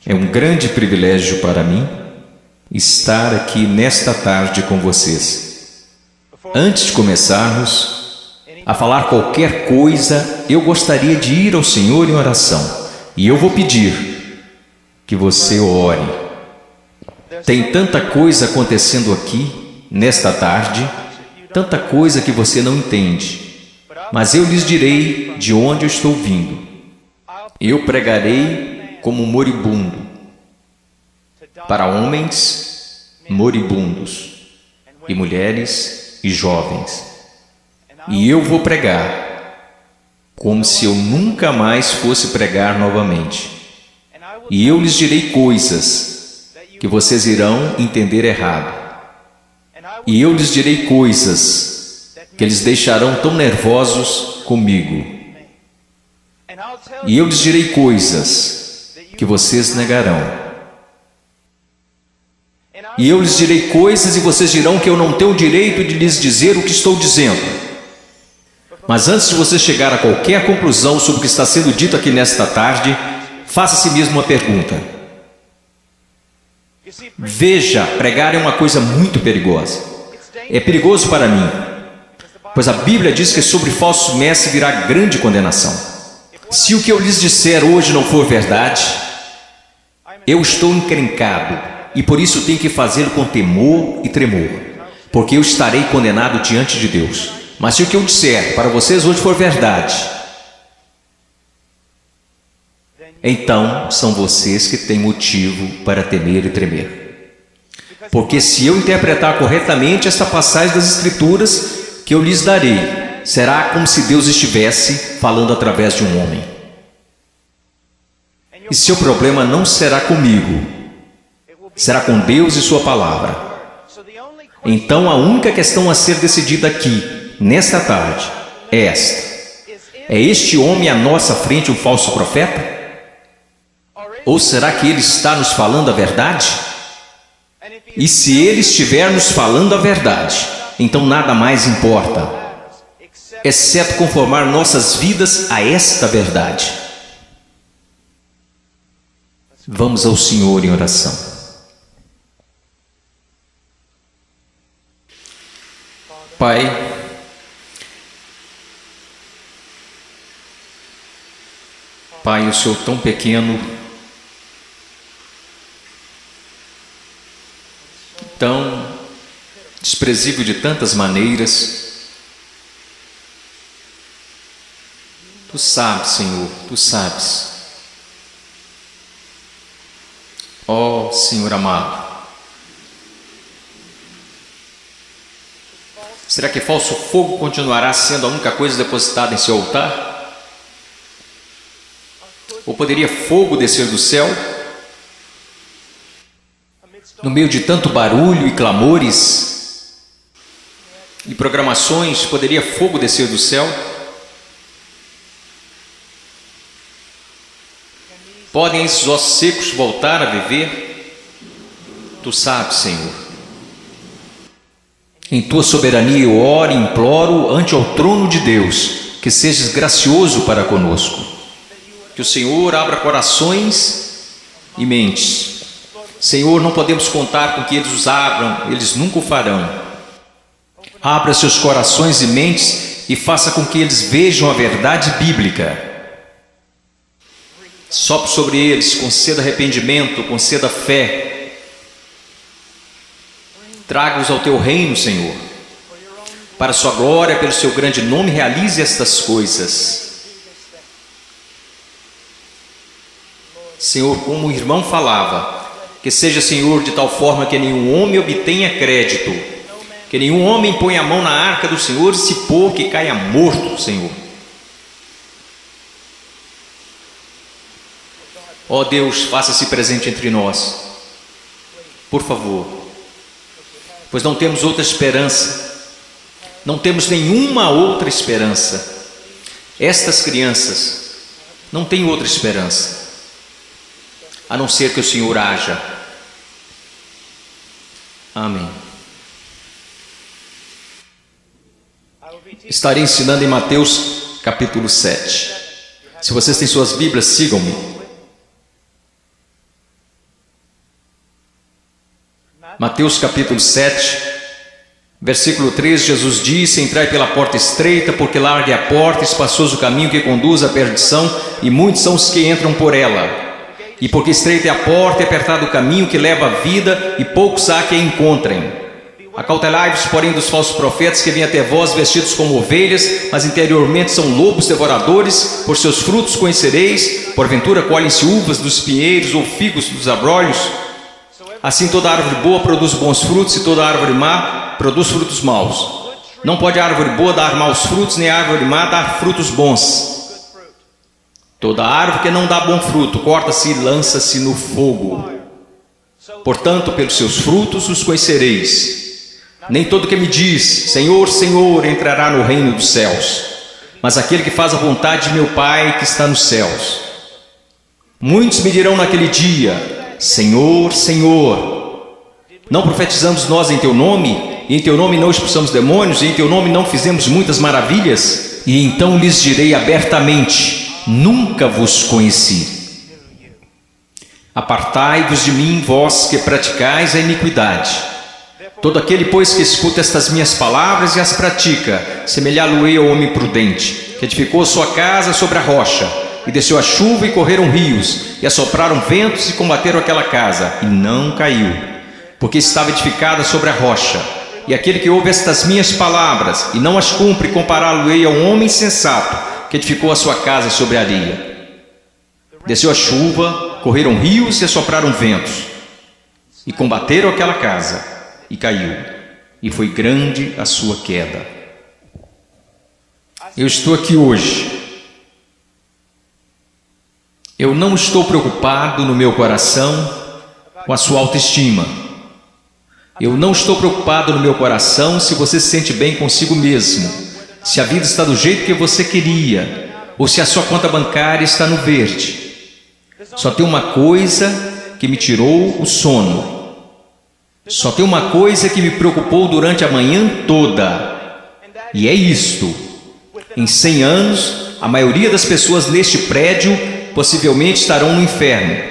É um grande privilégio para mim estar aqui nesta tarde com vocês. Antes de começarmos a falar qualquer coisa, eu gostaria de ir ao Senhor em oração. E eu vou pedir que você ore. Tem tanta coisa acontecendo aqui nesta tarde, tanta coisa que você não entende. Mas eu lhes direi de onde eu estou vindo. Eu pregarei como moribundo, para homens moribundos, e mulheres e jovens. E eu vou pregar como se eu nunca mais fosse pregar novamente. E eu lhes direi coisas que vocês irão entender errado. E eu lhes direi coisas que eles deixarão tão nervosos comigo. E eu lhes direi coisas que vocês negarão. E eu lhes direi coisas e vocês dirão que eu não tenho o direito de lhes dizer o que estou dizendo. Mas antes de você chegar a qualquer conclusão sobre o que está sendo dito aqui nesta tarde, faça a si mesmo uma pergunta. Veja, pregar é uma coisa muito perigosa. É perigoso para mim, pois a Bíblia diz que sobre falsos mestres virá grande condenação. Se o que eu lhes disser hoje não for verdade, eu estou encrencado e por isso tenho que fazê-lo com temor e tremor, porque eu estarei condenado diante de Deus. Mas se o que eu disser para vocês hoje for verdade, então são vocês que têm motivo para temer e tremer. Porque se eu interpretar corretamente esta passagem das Escrituras que eu lhes darei, será como se Deus estivesse falando através de um homem. E seu problema não será comigo, será com Deus e sua palavra. Então a única questão a ser decidida aqui, nesta tarde, é esta: é este homem à nossa frente um falso profeta? Ou será que ele está nos falando a verdade? E se ele estiver nos falando a verdade, então nada mais importa, exceto conformar nossas vidas a esta verdade. Vamos ao Senhor em oração. Pai, Pai, o Senhor tão pequeno, tão desprezível de tantas maneiras. Tu sabes, Senhor, Tu sabes. Ó Senhor amado, será que falso fogo continuará sendo a única coisa depositada em seu altar? Ou poderia fogo descer do céu? No meio de tanto barulho e clamores e programações, poderia fogo descer do céu? Podem esses ossos secos voltar a viver? Tu sabes, Senhor. Em Tua soberania eu oro e imploro ante ao trono de Deus, que sejas gracioso para conosco. Que o Senhor abra corações e mentes. Senhor, não podemos contar com que eles os abram, eles nunca o farão. Abra seus corações e mentes e faça com que eles vejam a verdade bíblica. Sopre sobre eles, conceda arrependimento, conceda fé. Traga-os ao Teu reino, Senhor. Para a Sua glória, pelo Seu grande nome, realize estas coisas. Senhor, como o irmão falava, que seja, Senhor, de tal forma que nenhum homem obtenha crédito, que nenhum homem ponha a mão na arca do Senhor e se pôr que caia morto, Senhor. Ó Deus, faça-se presente entre nós, por favor, pois não temos outra esperança, não temos nenhuma outra esperança. Estas crianças não têm outra esperança, a não ser que o Senhor haja. Amém. Estarei ensinando em Mateus capítulo 7. Se vocês têm suas Bíblias, sigam-me. Mateus capítulo 7, versículo 3, Jesus disse: entrai pela porta estreita, porque larga é a porta, espaçoso o caminho que conduz à perdição, e muitos são os que entram por ela. E porque estreita é a porta e apertado o caminho que leva à vida, e poucos há que a encontrem. Acautelai-vos, porém, dos falsos profetas que vêm até vós vestidos como ovelhas, mas interiormente são lobos devoradores. Por seus frutos conhecereis. Porventura colhem-se uvas dos pinheiros ou figos dos abrolhos? Assim toda árvore boa produz bons frutos, e toda árvore má produz frutos maus. Não pode a árvore boa dar maus frutos, nem a árvore má dar frutos bons. Toda árvore que não dá bom fruto corta-se e lança-se no fogo. Portanto, pelos seus frutos os conhecereis. Nem todo que me diz, Senhor, Senhor, entrará no reino dos céus, mas aquele que faz a vontade de meu Pai que está nos céus. Muitos me dirão naquele dia: Senhor, Senhor, não profetizamos nós em teu nome, e em teu nome não expulsamos demônios, e em teu nome não fizemos muitas maravilhas? E então lhes direi abertamente: nunca vos conheci. Apartai-vos de mim, vós que praticais a iniquidade. Todo aquele, pois, que escuta estas minhas palavras e as pratica, semelhá-lo-ei ao homem prudente, que edificou sua casa sobre a rocha, e desceu a chuva e correram rios, e assopraram ventos e combateram aquela casa, e não caiu, porque estava edificada sobre a rocha. E aquele que ouve estas minhas palavras e não as cumpre, compará-lo-ei a um homem sensato, que edificou a sua casa sobre a areia. Desceu a chuva, correram rios e assopraram ventos, e combateram aquela casa, e caiu, e foi grande a sua queda. Eu estou aqui hoje. Eu não estou preocupado no meu coração com a sua autoestima. Eu não estou preocupado no meu coração se você se sente bem consigo mesmo, se a vida está do jeito que você queria, ou se a sua conta bancária está no verde. Só tem uma coisa que me tirou o sono. Só tem uma coisa que me preocupou durante a manhã toda, e é isto: em 100 anos, a maioria das pessoas neste prédio possivelmente estarão no inferno.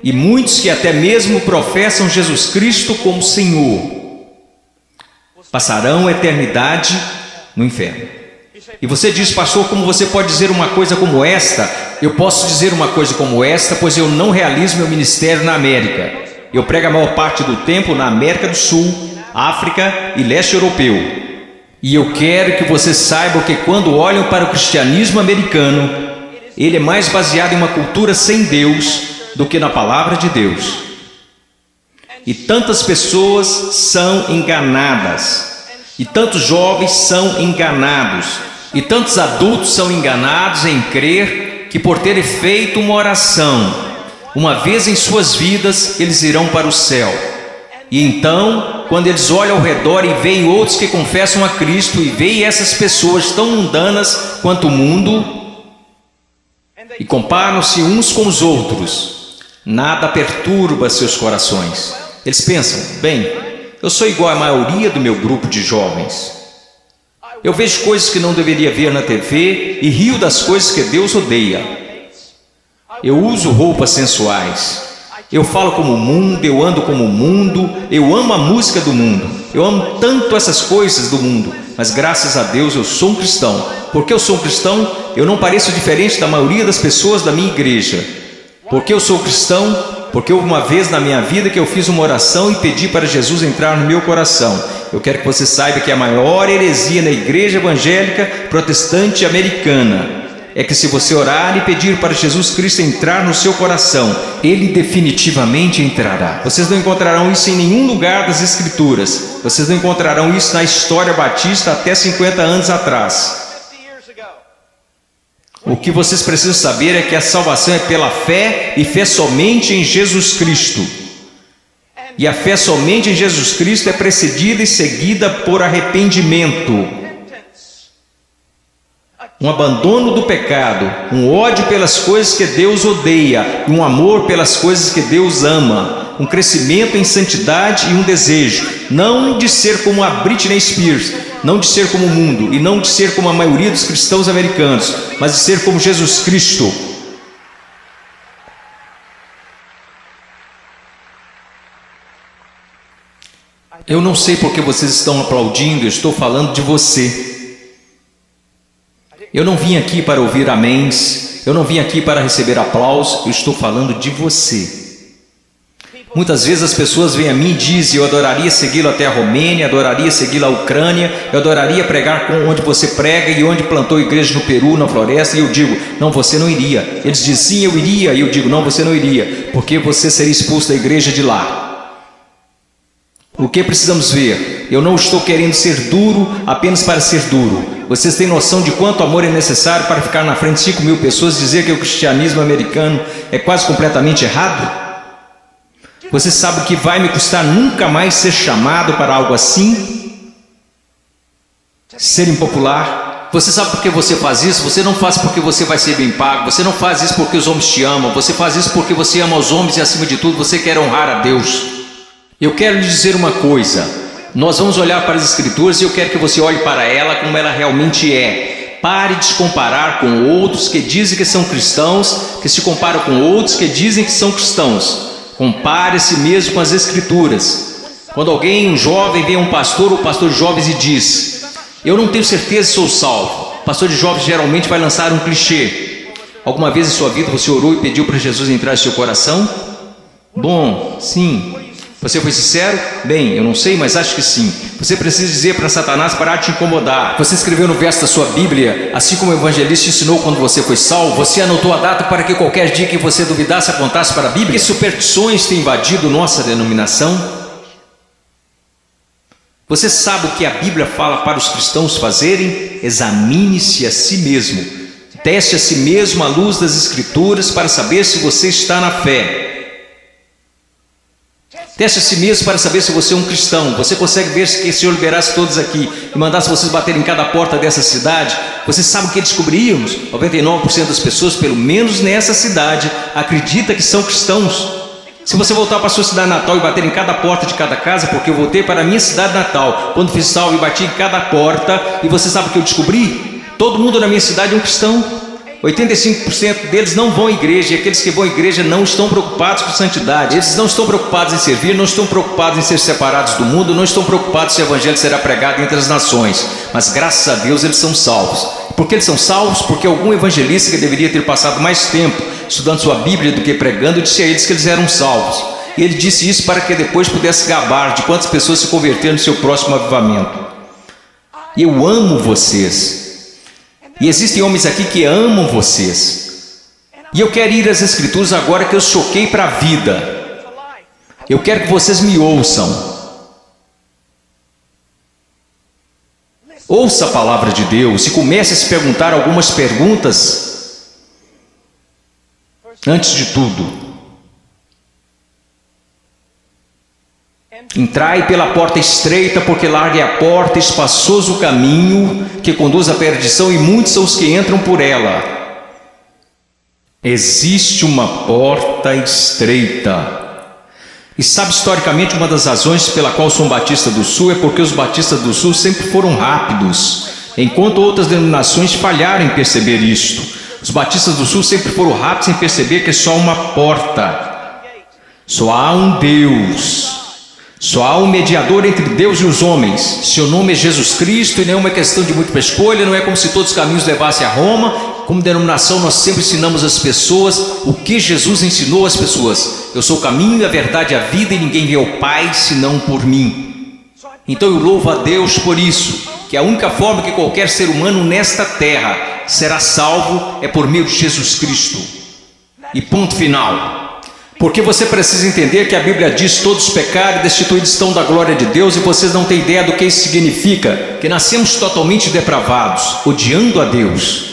E muitos que até mesmo professam Jesus Cristo como Senhor passarão a eternidade no inferno. E você diz: pastor, como você pode dizer uma coisa como esta? Eu posso dizer uma coisa como esta, pois eu não realizo meu ministério na América. Eu prego a maior parte do tempo na América do Sul, África e leste europeu. E eu quero que você saiba que quando olham para o cristianismo americano, ele é mais baseado em uma cultura sem Deus do que na palavra de Deus. E tantas pessoas são enganadas, e tantos jovens são enganados, e tantos adultos são enganados em crer que por terem feito uma oração uma vez em suas vidas, eles irão para o céu. E então, quando eles olham ao redor e veem outros que confessam a Cristo, e veem essas pessoas tão mundanas quanto o mundo, e comparam-se uns com os outros, nada perturba seus corações. Eles pensam: bem, eu sou igual à maioria do meu grupo de jovens. Eu vejo coisas que não deveria ver na TV e rio das coisas que Deus odeia. Eu uso roupas sensuais. Eu falo como o mundo, eu ando como o mundo, eu amo a música do mundo. Eu amo tanto essas coisas do mundo, mas graças a Deus eu sou um cristão. Porque eu sou um cristão, eu não pareço diferente da maioria das pessoas da minha igreja. Porque eu sou cristão? Porque houve uma vez na minha vida que eu fiz uma oração e pedi para Jesus entrar no meu coração. Eu quero que você saiba que a maior heresia na igreja evangélica protestante americana é que se você orar e pedir para Jesus Cristo entrar no seu coração, Ele definitivamente entrará. Vocês não encontrarão isso em nenhum lugar das Escrituras. Vocês não encontrarão isso na história batista até 50 anos atrás. O que vocês precisam saber é que a salvação é pela fé, e fé somente em Jesus Cristo. E a fé somente em Jesus Cristo é precedida e seguida por arrependimento, um abandono do pecado, um ódio pelas coisas que Deus odeia, e um amor pelas coisas que Deus ama, um crescimento em santidade e um desejo, não de ser como a Britney Spears, não de ser como o mundo, e não de ser como a maioria dos cristãos americanos, mas de ser como Jesus Cristo. Eu não sei porque vocês estão aplaudindo, eu estou falando de você. Eu não vim aqui para ouvir améns, eu não vim aqui para receber aplausos, eu estou falando de você. Muitas vezes as pessoas vêm a mim e dizem: eu adoraria segui-lo até a Romênia, adoraria segui-lo à Ucrânia, eu adoraria pregar onde você prega e onde plantou igreja no Peru, na floresta. E eu digo: não, você não iria. Eles dizem: sim, eu iria. E eu digo: não, você não iria, porque você seria expulso da igreja de lá. O que precisamos ver? Eu não estou querendo ser duro apenas para ser duro. Vocês têm noção de quanto amor é necessário para ficar na frente de 5.000 pessoas e dizer que o cristianismo americano é quase completamente errado? Você sabe o que vai me custar nunca mais ser chamado para algo assim? Ser impopular? Você sabe por que você faz isso? Você não faz porque você vai ser bem pago. Você não faz isso porque os homens te amam. Você faz isso porque você ama os homens e, acima de tudo, você quer honrar a Deus. Eu quero lhe dizer uma coisa. Nós vamos olhar para as Escrituras e eu quero que você olhe para ela como ela realmente é. Pare de se comparar com outros que dizem que são cristãos, que se comparam com outros que dizem que são cristãos. Compare a si mesmo com as Escrituras. Quando alguém, um jovem, vem a um pastor ou pastor de jovens e diz: eu não tenho certeza se sou salvo. O pastor de jovens geralmente vai lançar um clichê. Alguma vez em sua vida você orou e pediu para Jesus entrar em seu coração? Bom, sim. Você foi sincero? Bem, eu não sei, mas acho que sim. Você precisa dizer para Satanás parar de te incomodar. Você escreveu no verso da sua Bíblia, assim como o evangelista ensinou quando você foi salvo. Você anotou a data para que qualquer dia que você duvidasse apontasse para a Bíblia. Que superstições têm invadido nossa denominação? Você sabe o que a Bíblia fala para os cristãos fazerem? Examine-se a si mesmo. Teste a si mesmo à luz das Escrituras para saber se você está na fé. Teste a si mesmo para saber se você é um cristão. Você consegue ver se o Senhor liberasse todos aqui e mandasse vocês baterem em cada porta dessa cidade? Você sabe o que descobriríamos? 99% das pessoas, pelo menos nessa cidade, acredita que são cristãos. Se você voltar para a sua cidade natal e bater em cada porta de cada casa, porque eu voltei para a minha cidade natal, quando fiz salvo e bati em cada porta, e você sabe o que eu descobri? Todo mundo na minha cidade é um cristão. 85% deles não vão à igreja, e aqueles que vão à igreja não estão preocupados com santidade. Eles não estão preocupados em servir, não estão preocupados em ser separados do mundo, não estão preocupados se o evangelho será pregado entre as nações. Mas graças a Deus eles são salvos. Por que eles são salvos? Porque algum evangelista que deveria ter passado mais tempo estudando sua Bíblia do que pregando disse a eles que eles eram salvos. E ele disse isso para que depois pudesse gabar de quantas pessoas se converteram no seu próximo avivamento. Eu amo vocês. E existem homens aqui que amam vocês. E eu quero ir às Escrituras agora que eu choquei para a vida. Eu quero que vocês me ouçam. Ouça a palavra de Deus e comece a se perguntar algumas perguntas. Antes de tudo, entrai pela porta estreita, porque larga é a porta, espaçoso o caminho que conduz à perdição, e muitos são os que entram por ela. Existe uma porta estreita. E sabe, historicamente, uma das razões pela qual sou um batista do Sul é porque os batistas do Sul sempre foram rápidos, enquanto outras denominações falharam em perceber isto. Os batistas do Sul sempre foram rápidos em perceber que é só uma porta. Só há um Deus. Só há um mediador entre Deus e os homens. Seu nome é Jesus Cristo, e não é uma questão de múltipla escolha. Não é como se todos os caminhos levassem a Roma. Como denominação, nós sempre ensinamos às pessoas o que Jesus ensinou às pessoas. Eu sou o caminho, a verdade e a vida, e ninguém vê ao Pai senão por mim. Então eu louvo a Deus por isso, que a única forma que qualquer ser humano nesta terra será salvo é por meio de Jesus Cristo. E ponto final. Porque você precisa entender que a Bíblia diz: todos pecaram e destituídos estão da glória de Deus, e vocês não têm ideia do que isso significa, que nascemos totalmente depravados, odiando a Deus,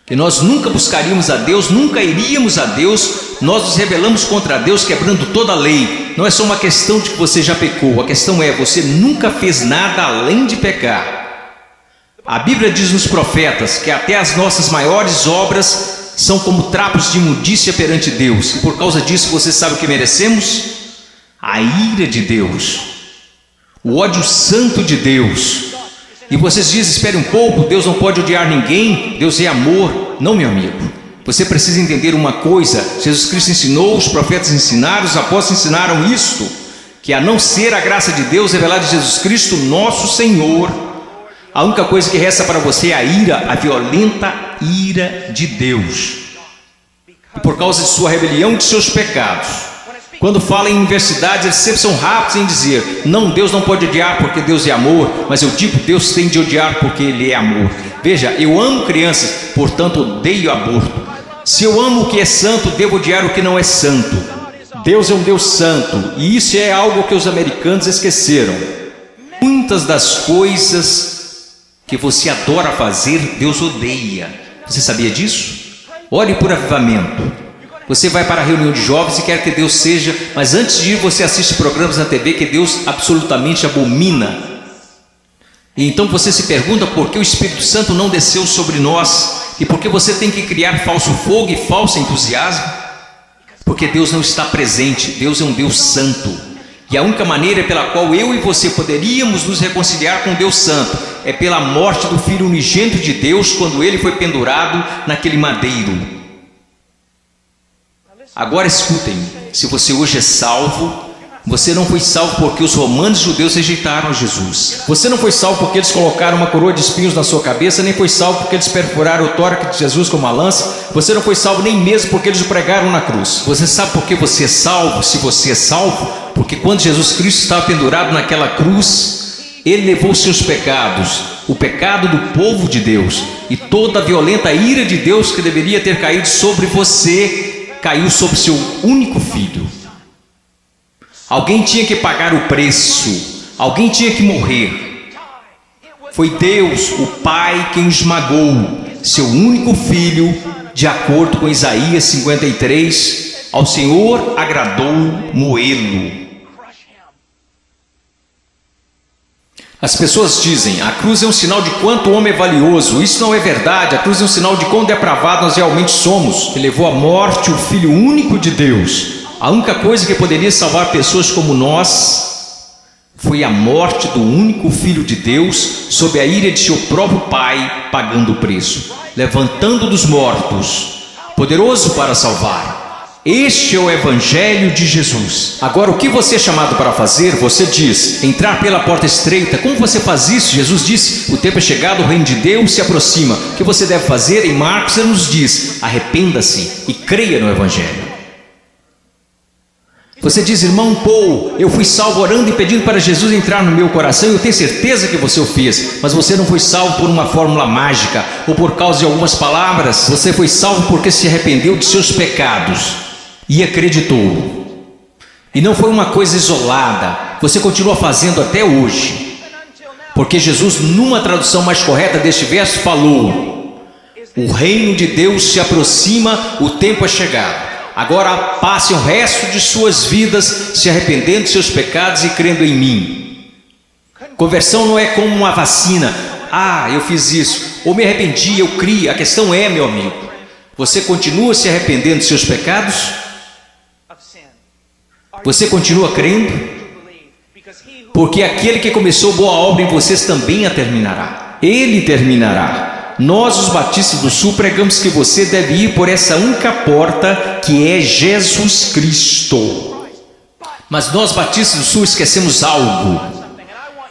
que nós nunca buscaríamos a Deus, nunca iríamos a Deus, nós nos rebelamos contra Deus, quebrando toda a lei. Não é só uma questão de que você já pecou, a questão é: você nunca fez nada além de pecar. A Bíblia diz nos profetas que até as nossas maiores obras são como trapos de imundícia perante Deus. E por causa disso, você sabe o que merecemos? A ira de Deus, o ódio santo de Deus. E vocês dizem: espere um pouco, Deus não pode odiar ninguém, Deus é amor. Não, meu amigo, você precisa entender uma coisa: Jesus Cristo ensinou, os profetas ensinaram, os apóstolos ensinaram isto, que a não ser a graça de Deus revelada em Jesus Cristo, nosso Senhor, a única coisa que resta para você é a ira, a violenta ira de Deus. E por causa de sua rebelião e de seus pecados. Quando fala em universidades, eles sempre são rápidos em dizer: não, Deus não pode odiar porque Deus é amor, mas eu digo, Deus tem de odiar porque Ele é amor. Veja, eu amo crianças, portanto odeio aborto. Se eu amo o que é santo, devo odiar o que não é santo. Deus é um Deus santo, e isso é algo que os americanos esqueceram. Muitas das coisas que você adora fazer, Deus odeia. Você sabia disso? Ore por avivamento. Você vai para a reunião de jovens e quer que Deus seja, mas antes de ir você assiste programas na TV que Deus absolutamente abomina. E então você se pergunta por que o Espírito Santo não desceu sobre nós e por que você tem que criar falso fogo e falso entusiasmo. Porque Deus não está presente, Deus é um Deus santo. E a única maneira pela qual eu e você poderíamos nos reconciliar com Deus santo é pela morte do Filho unigênito de Deus, quando ele foi pendurado naquele madeiro. Agora escutem, se você hoje é salvo, você não foi salvo porque os romanos judeus rejeitaram Jesus. Você não foi salvo porque eles colocaram uma coroa de espinhos na sua cabeça, nem foi salvo porque eles perfuraram o tórax de Jesus com uma lança. Você não foi salvo nem mesmo porque eles o pregaram na cruz. Você sabe por que você é salvo? Se você é salvo, porque quando Jesus Cristo estava pendurado naquela cruz, Ele levou os seus pecados, o pecado do povo de Deus, e toda a violenta ira de Deus que deveria ter caído sobre você, caiu sobre seu único filho. Alguém tinha que pagar o preço, alguém tinha que morrer. Foi Deus, o Pai, quem esmagou seu único filho, de acordo com Isaías 53, ao Senhor agradou moê-lo. As pessoas dizem: a cruz é um sinal de quanto o homem é valioso. Isso não é verdade. A cruz é um sinal de quão depravado nós realmente somos, que levou à morte o Filho único de Deus. A única coisa que poderia salvar pessoas como nós foi a morte do único Filho de Deus, sob a ira de seu próprio Pai, pagando o preço, levantando dos mortos, poderoso para salvar. Este é o Evangelho de Jesus. Agora, o que você é chamado para fazer? Você diz: entrar pela porta estreita. Como você faz isso? Jesus disse: o tempo é chegado, o reino de Deus se aproxima. O que você deve fazer? Em Marcos ele nos diz: arrependa-se e creia no Evangelho. Você diz: irmão Paul, eu fui salvo orando e pedindo para Jesus entrar no meu coração. Eu tenho certeza que você o fez, mas você não foi salvo por uma fórmula mágica ou por causa de algumas palavras. Você foi salvo porque se arrependeu de seus pecados e acreditou. E não foi uma coisa isolada, você continua fazendo até hoje, porque Jesus, numa tradução mais correta deste verso, falou: o reino de Deus se aproxima, o tempo é chegado. Agora passem o resto de suas vidas se arrependendo de seus pecados e crendo em mim. Conversão não é como uma vacina. Ah, eu fiz isso, ou me arrependi, eu criei. A questão é, meu amigo, você continua se arrependendo de seus pecados? Você continua crendo? Porque aquele que começou boa obra em vocês também a terminará. Ele terminará. Nós, os batistas do Sul, pregamos que você deve ir por essa única porta, que é Jesus Cristo. Mas nós, batistas do Sul, esquecemos algo.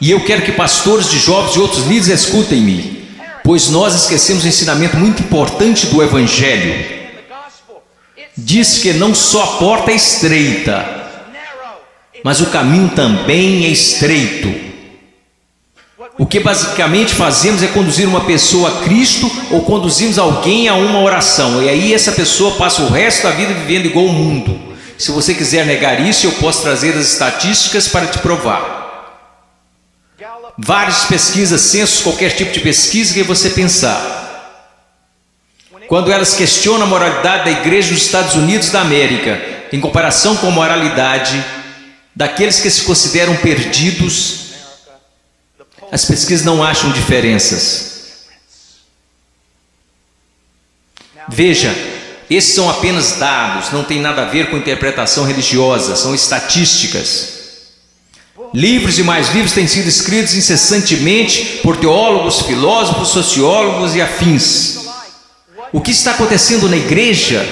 E eu quero que pastores de jovens e outros líderes escutem-me, pois nós esquecemos um ensinamento muito importante do Evangelho. Diz que não só a porta é estreita, mas o caminho também é estreito. O que basicamente fazemos é conduzir uma pessoa a Cristo ou conduzimos alguém a uma oração. E aí essa pessoa passa o resto da vida vivendo igual ao mundo. Se você quiser negar isso, eu posso trazer as estatísticas para te provar. Várias pesquisas, censos, qualquer tipo de pesquisa que você pensar. Quando elas questionam a moralidade da igreja dos Estados Unidos da América, em comparação com a moralidade daqueles que se consideram perdidos, as pesquisas não acham diferenças. Veja, esses são apenas dados, não tem nada a ver com interpretação religiosa, são estatísticas. Livros e mais livros têm sido escritos incessantemente por teólogos, filósofos, sociólogos e afins. O que está acontecendo na igreja?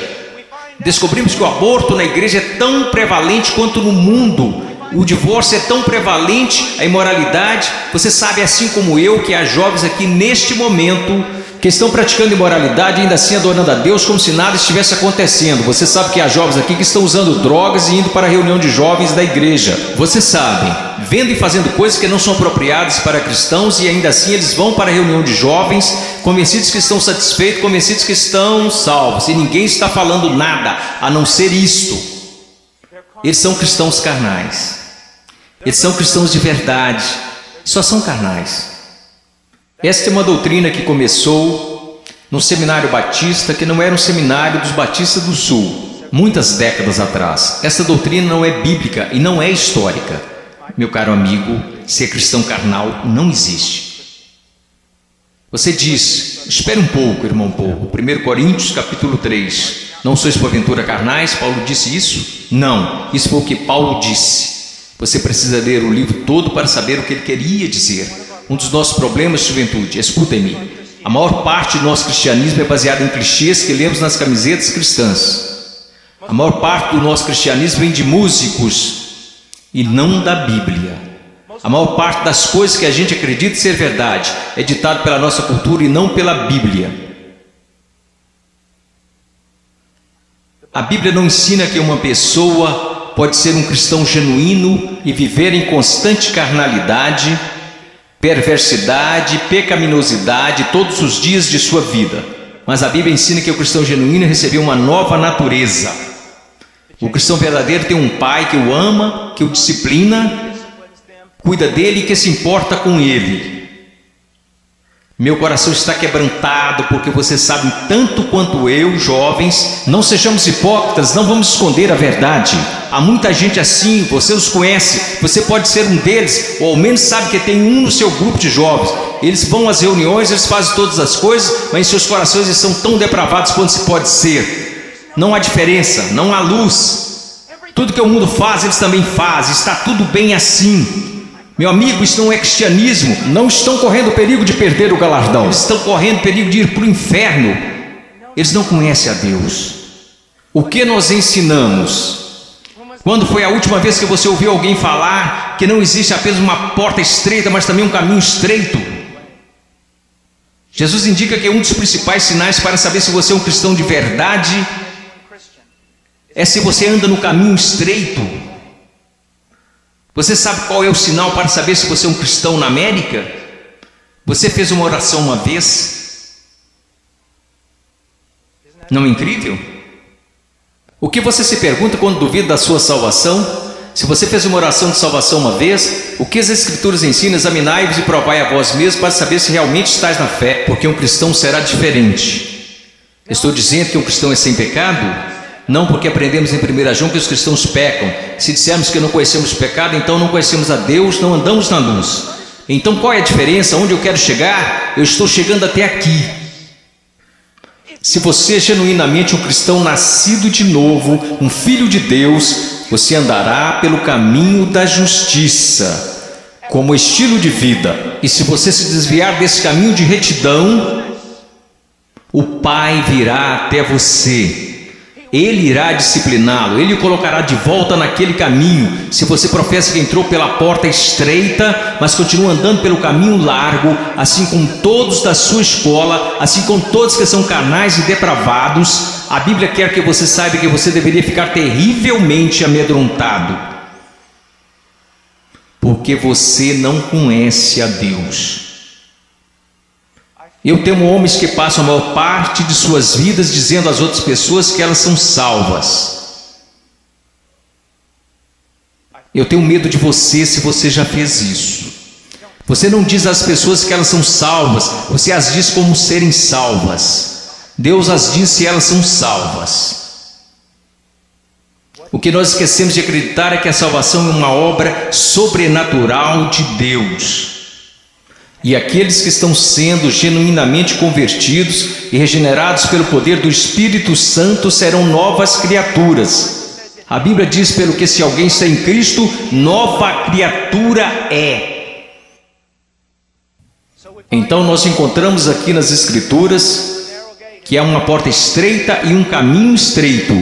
Descobrimos que o aborto na igreja é tão prevalente quanto no mundo. O divórcio é tão prevalente, a imoralidade. Você sabe, assim como eu, que há jovens aqui neste momento que estão praticando imoralidade, ainda assim adorando a Deus como se nada estivesse acontecendo. Você sabe que há jovens aqui que estão usando drogas e indo para a reunião de jovens da igreja. Você sabe, vendo e fazendo coisas que não são apropriadas para cristãos, e ainda assim eles vão para a reunião de jovens, convencidos que estão satisfeitos, convencidos que estão salvos, e ninguém está falando nada a não ser isto. Eles são cristãos carnais. Eles são cristãos de verdade, só são carnais. Esta é uma doutrina que começou no seminário batista, que não era um seminário dos batistas do sul, muitas décadas atrás. Esta doutrina não é bíblica e não é histórica. Meu caro amigo, ser cristão carnal não existe. Você diz, espere um pouco, irmão Paulo, 1 Coríntios capítulo 3, não sois porventura carnais? Paulo disse isso? Não, isso foi o que Paulo disse. Você precisa ler o livro todo para saber o que ele queria dizer. Um dos nossos problemas, juventude, escutem-me, a maior parte do nosso cristianismo é baseada em clichês que lemos nas camisetas cristãs. A maior parte do nosso cristianismo vem de músicos e não da Bíblia. A maior parte das coisas que a gente acredita ser verdade é ditado pela nossa cultura e não pela Bíblia. A Bíblia não ensina que uma pessoa pode ser um cristão genuíno e viver em constante carnalidade, perversidade, pecaminosidade todos os dias de sua vida. Mas a Bíblia ensina que o cristão genuíno recebeu uma nova natureza. O cristão verdadeiro tem um pai que o ama, que o disciplina, cuida dele e que se importa com ele. Meu coração está quebrantado porque você sabe tanto quanto eu, jovens. Não sejamos hipócritas, não vamos esconder a verdade. Há muita gente assim, você os conhece, você pode ser um deles, ou ao menos sabe que tem um no seu grupo de jovens. Eles vão às reuniões, eles fazem todas as coisas, mas em seus corações eles são tão depravados quanto se pode ser. Não há diferença, não há luz. Tudo que o mundo faz, eles também fazem, está tudo bem assim. Meu amigo, isso não é cristianismo. Não estão correndo perigo de perder o galardão. Eles estão correndo perigo de ir para o inferno. Eles não conhecem a Deus. O que nós ensinamos? Quando foi a última vez que você ouviu alguém falar que não existe apenas uma porta estreita, mas também um caminho estreito? Jesus indica que um dos principais sinais para saber se você é um cristão de verdade é se você anda no caminho estreito. Você sabe qual é o sinal para saber se você é um cristão na América? Você fez uma oração uma vez? Não é incrível? O que você se pergunta quando duvida da sua salvação? Se você fez uma oração de salvação uma vez, o que as Escrituras ensinam? Examinai-vos e provai a vós mesmos para saber se realmente estáis na fé, porque um cristão será diferente. Estou dizendo que um cristão é sem pecado? Não, porque aprendemos em 1 João que os cristãos pecam. Se dissermos que não conhecemos o pecado, então não conhecemos a Deus, não andamos na luz. Então qual é a diferença? Onde eu quero chegar? Eu estou chegando até aqui. Se você é genuinamente um cristão nascido de novo, um filho de Deus, você andará pelo caminho da justiça, como estilo de vida. E se você se desviar desse caminho de retidão, o Pai virá até você. Ele irá discipliná-lo, ele o colocará de volta naquele caminho. Se você professa que entrou pela porta estreita, mas continua andando pelo caminho largo, assim como todos da sua escola, assim como todos que são carnais e depravados, a Bíblia quer que você saiba que você deveria ficar terrivelmente amedrontado, porque você não conhece a Deus. Eu temo homens que passam a maior parte de suas vidas dizendo às outras pessoas que elas são salvas. Eu tenho medo de você se você já fez isso. Você não diz às pessoas que elas são salvas, você as diz como serem salvas. Deus as diz se elas são salvas. O que nós esquecemos de acreditar é que a salvação é uma obra sobrenatural de Deus. E aqueles que estão sendo genuinamente convertidos e regenerados pelo poder do Espírito Santo serão novas criaturas. A Bíblia diz, pelo que se alguém está em Cristo, nova criatura é. Então nós encontramos aqui nas Escrituras que há uma porta estreita e um caminho estreito.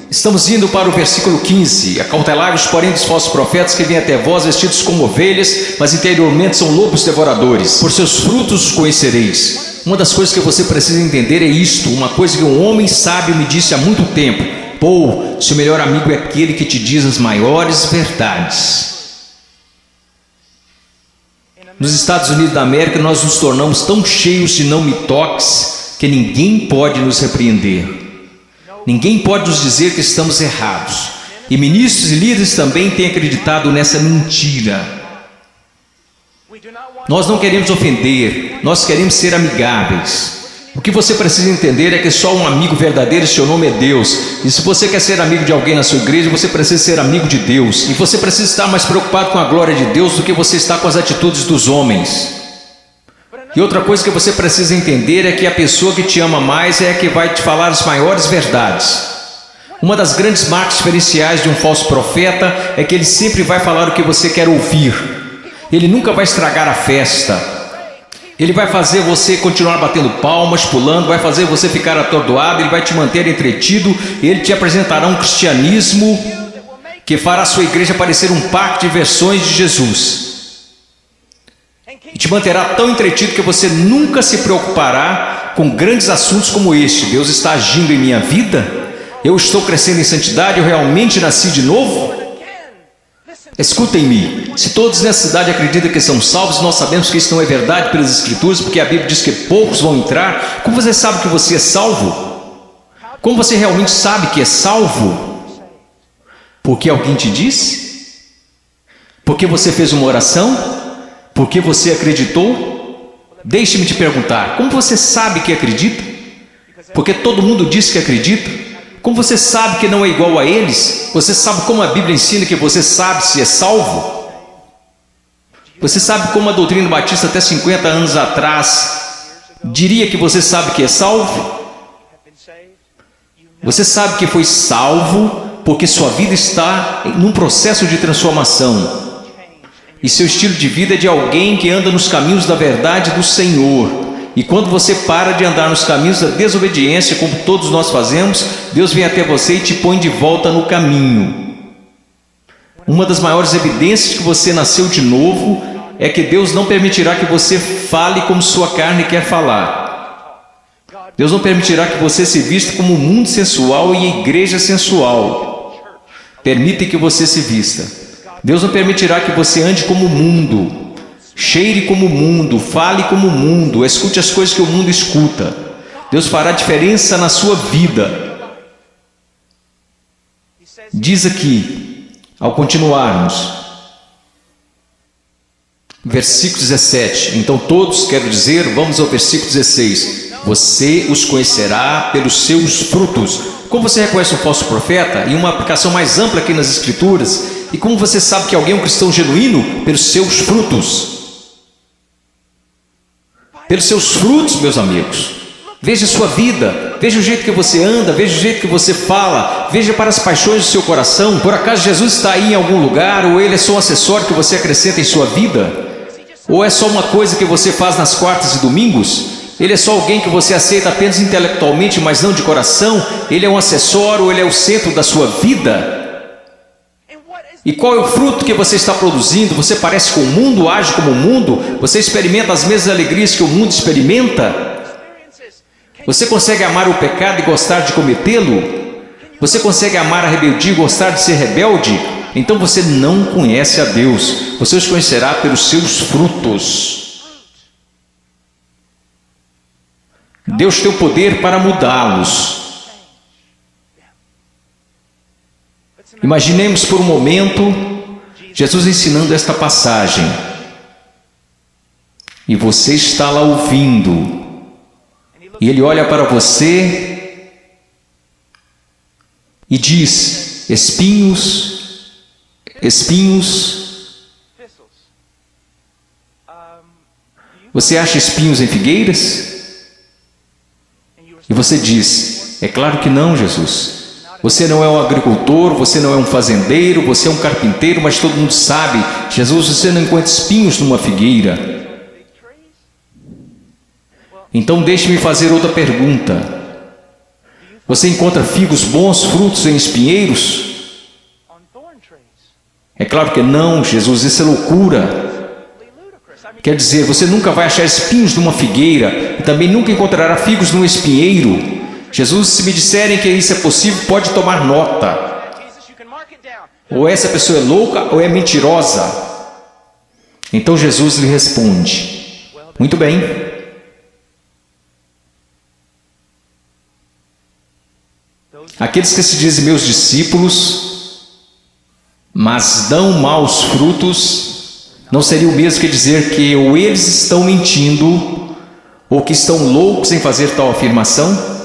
Estamos indo para o versículo 15. Acautelai-vos, porém, dos falsos profetas que vêm até vós vestidos como ovelhas, mas interiormente são lobos devoradores. Por seus frutos os conhecereis. Uma das coisas que você precisa entender é isto, uma coisa que um homem sábio me disse há muito tempo: Paul, seu melhor amigo é aquele que te diz as maiores verdades. Nos Estados Unidos da América, nós nos tornamos tão cheios de não me toques que ninguém pode nos repreender. Ninguém pode nos dizer que estamos errados. E ministros e líderes também têm acreditado nessa mentira. Nós não queremos ofender, nós queremos ser amigáveis. O que você precisa entender é que só um amigo verdadeiro, seu nome é Deus. E se você quer ser amigo de alguém na sua igreja, você precisa ser amigo de Deus. E você precisa estar mais preocupado com a glória de Deus do que você está com as atitudes dos homens. E outra coisa que você precisa entender é que a pessoa que te ama mais é a que vai te falar as maiores verdades. Uma das grandes marcas diferenciais de um falso profeta é que ele sempre vai falar o que você quer ouvir. Ele nunca vai estragar a festa. Ele vai fazer você continuar batendo palmas, pulando, vai fazer você ficar atordoado, ele vai te manter entretido, ele te apresentará um cristianismo que fará a sua igreja parecer um parque de versões de Jesus. E te manterá tão entretido que você nunca se preocupará com grandes assuntos como este. Deus está agindo em minha vida? Eu estou crescendo em santidade? Eu realmente nasci de novo? Escutem-me, se todos nessa cidade acreditam que são salvos, nós sabemos que isso não é verdade pelas Escrituras, porque a Bíblia diz que poucos vão entrar. Como você sabe que você é salvo? Como você realmente sabe que é salvo? Porque alguém te disse? Porque você fez uma oração? Porque você acreditou? Deixe-me te perguntar, como você sabe que acredita? Porque todo mundo diz que acredita. Como você sabe que não é igual a eles? Você sabe como a Bíblia ensina que você sabe se é salvo? Você sabe como a doutrina batista até 50 anos atrás diria que você sabe que é salvo? Você sabe que foi salvo porque sua vida está num processo de transformação. E seu estilo de vida é de alguém que anda nos caminhos da verdade do Senhor. E quando você para de andar nos caminhos da desobediência, como todos nós fazemos, Deus vem até você e te põe de volta no caminho. Uma das maiores evidências que você nasceu de novo é que Deus não permitirá que você fale como sua carne quer falar. Deus não permitirá que você se vista como o mundo sensual e a igreja sensual. Permite que você se vista. Deus não permitirá que você ande como o mundo, cheire como o mundo, fale como o mundo, escute as coisas que o mundo escuta. Deus fará diferença na sua vida. Diz aqui, ao continuarmos, versículo 17. Então todos, quero dizer, vamos ao versículo 16. Você os conhecerá pelos seus frutos. Como você reconhece um falso profeta? E uma aplicação mais ampla aqui nas Escrituras. E como você sabe que alguém é um cristão genuíno? Pelos seus frutos. Pelos seus frutos, meus amigos. Veja a sua vida, veja o jeito que você anda, veja o jeito que você fala, veja para as paixões do seu coração. Por acaso Jesus está aí em algum lugar, ou ele é só um acessório que você acrescenta em sua vida? Ou é só uma coisa que você faz nas quartas e domingos? Ele é só alguém que você aceita apenas intelectualmente, mas não de coração? Ele é um acessório, ele é o centro da sua vida? E qual é o fruto que você está produzindo? Você parece com o mundo, age como o mundo? Você experimenta as mesmas alegrias que o mundo experimenta? Você consegue amar o pecado e gostar de cometê-lo? Você consegue amar a rebeldia e gostar de ser rebelde? Então você não conhece a Deus. Você os conhecerá pelos seus frutos. Deus tem o poder para mudá-los. Imaginemos por um momento Jesus ensinando esta passagem. E você está lá ouvindo. E ele olha para você e diz: espinhos, espinhos. Você acha espinhos em figueiras? E você diz: é claro que não, Jesus. Você não é um agricultor, você não é um fazendeiro, você é um carpinteiro, mas todo mundo sabe, Jesus, você não encontra espinhos numa figueira. Então deixe-me fazer outra pergunta. Você encontra figos bons, frutos em espinheiros? É claro que não, Jesus, isso é loucura. Quer dizer, você nunca vai achar espinhos numa figueira e também nunca encontrará figos num espinheiro. Jesus, se me disserem que isso é possível, pode tomar nota. Ou essa pessoa é louca ou é mentirosa. Então Jesus lhe responde: muito bem. Aqueles que se dizem meus discípulos, mas dão maus frutos, não seria o mesmo que dizer que ou eles estão mentindo, ou que estão loucos em fazer tal afirmação?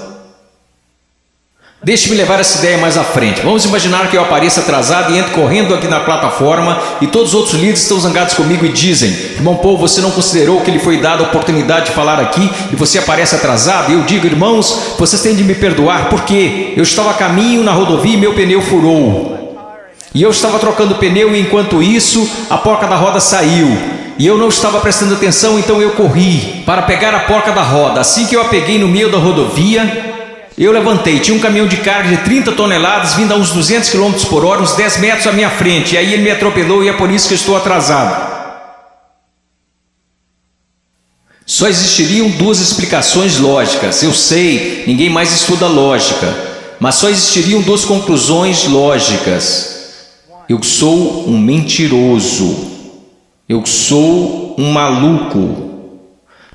Deixe-me levar essa ideia mais à frente. Vamos imaginar que eu apareça atrasado e entro correndo aqui na plataforma e todos os outros líderes estão zangados comigo e dizem: irmão Paul, você não considerou que lhe foi dada a oportunidade de falar aqui e você aparece atrasado? E eu digo: irmãos, vocês têm de me perdoar, porque eu estava a caminho na rodovia e meu pneu furou. E eu estava trocando o pneu e enquanto isso a porca da roda saiu. E eu não estava prestando atenção, então eu corri para pegar a porca da roda. Assim que eu a peguei no meio da rodovia, eu levantei, tinha um caminhão de carga de 30 toneladas vindo a uns 200 km por hora, uns 10 metros à minha frente. E aí ele me atropelou e é por isso que eu estou atrasado. Só existiriam duas explicações lógicas. Eu sei, ninguém mais estuda lógica. Mas só existiriam duas conclusões lógicas. Eu sou um mentiroso. Eu sou um maluco.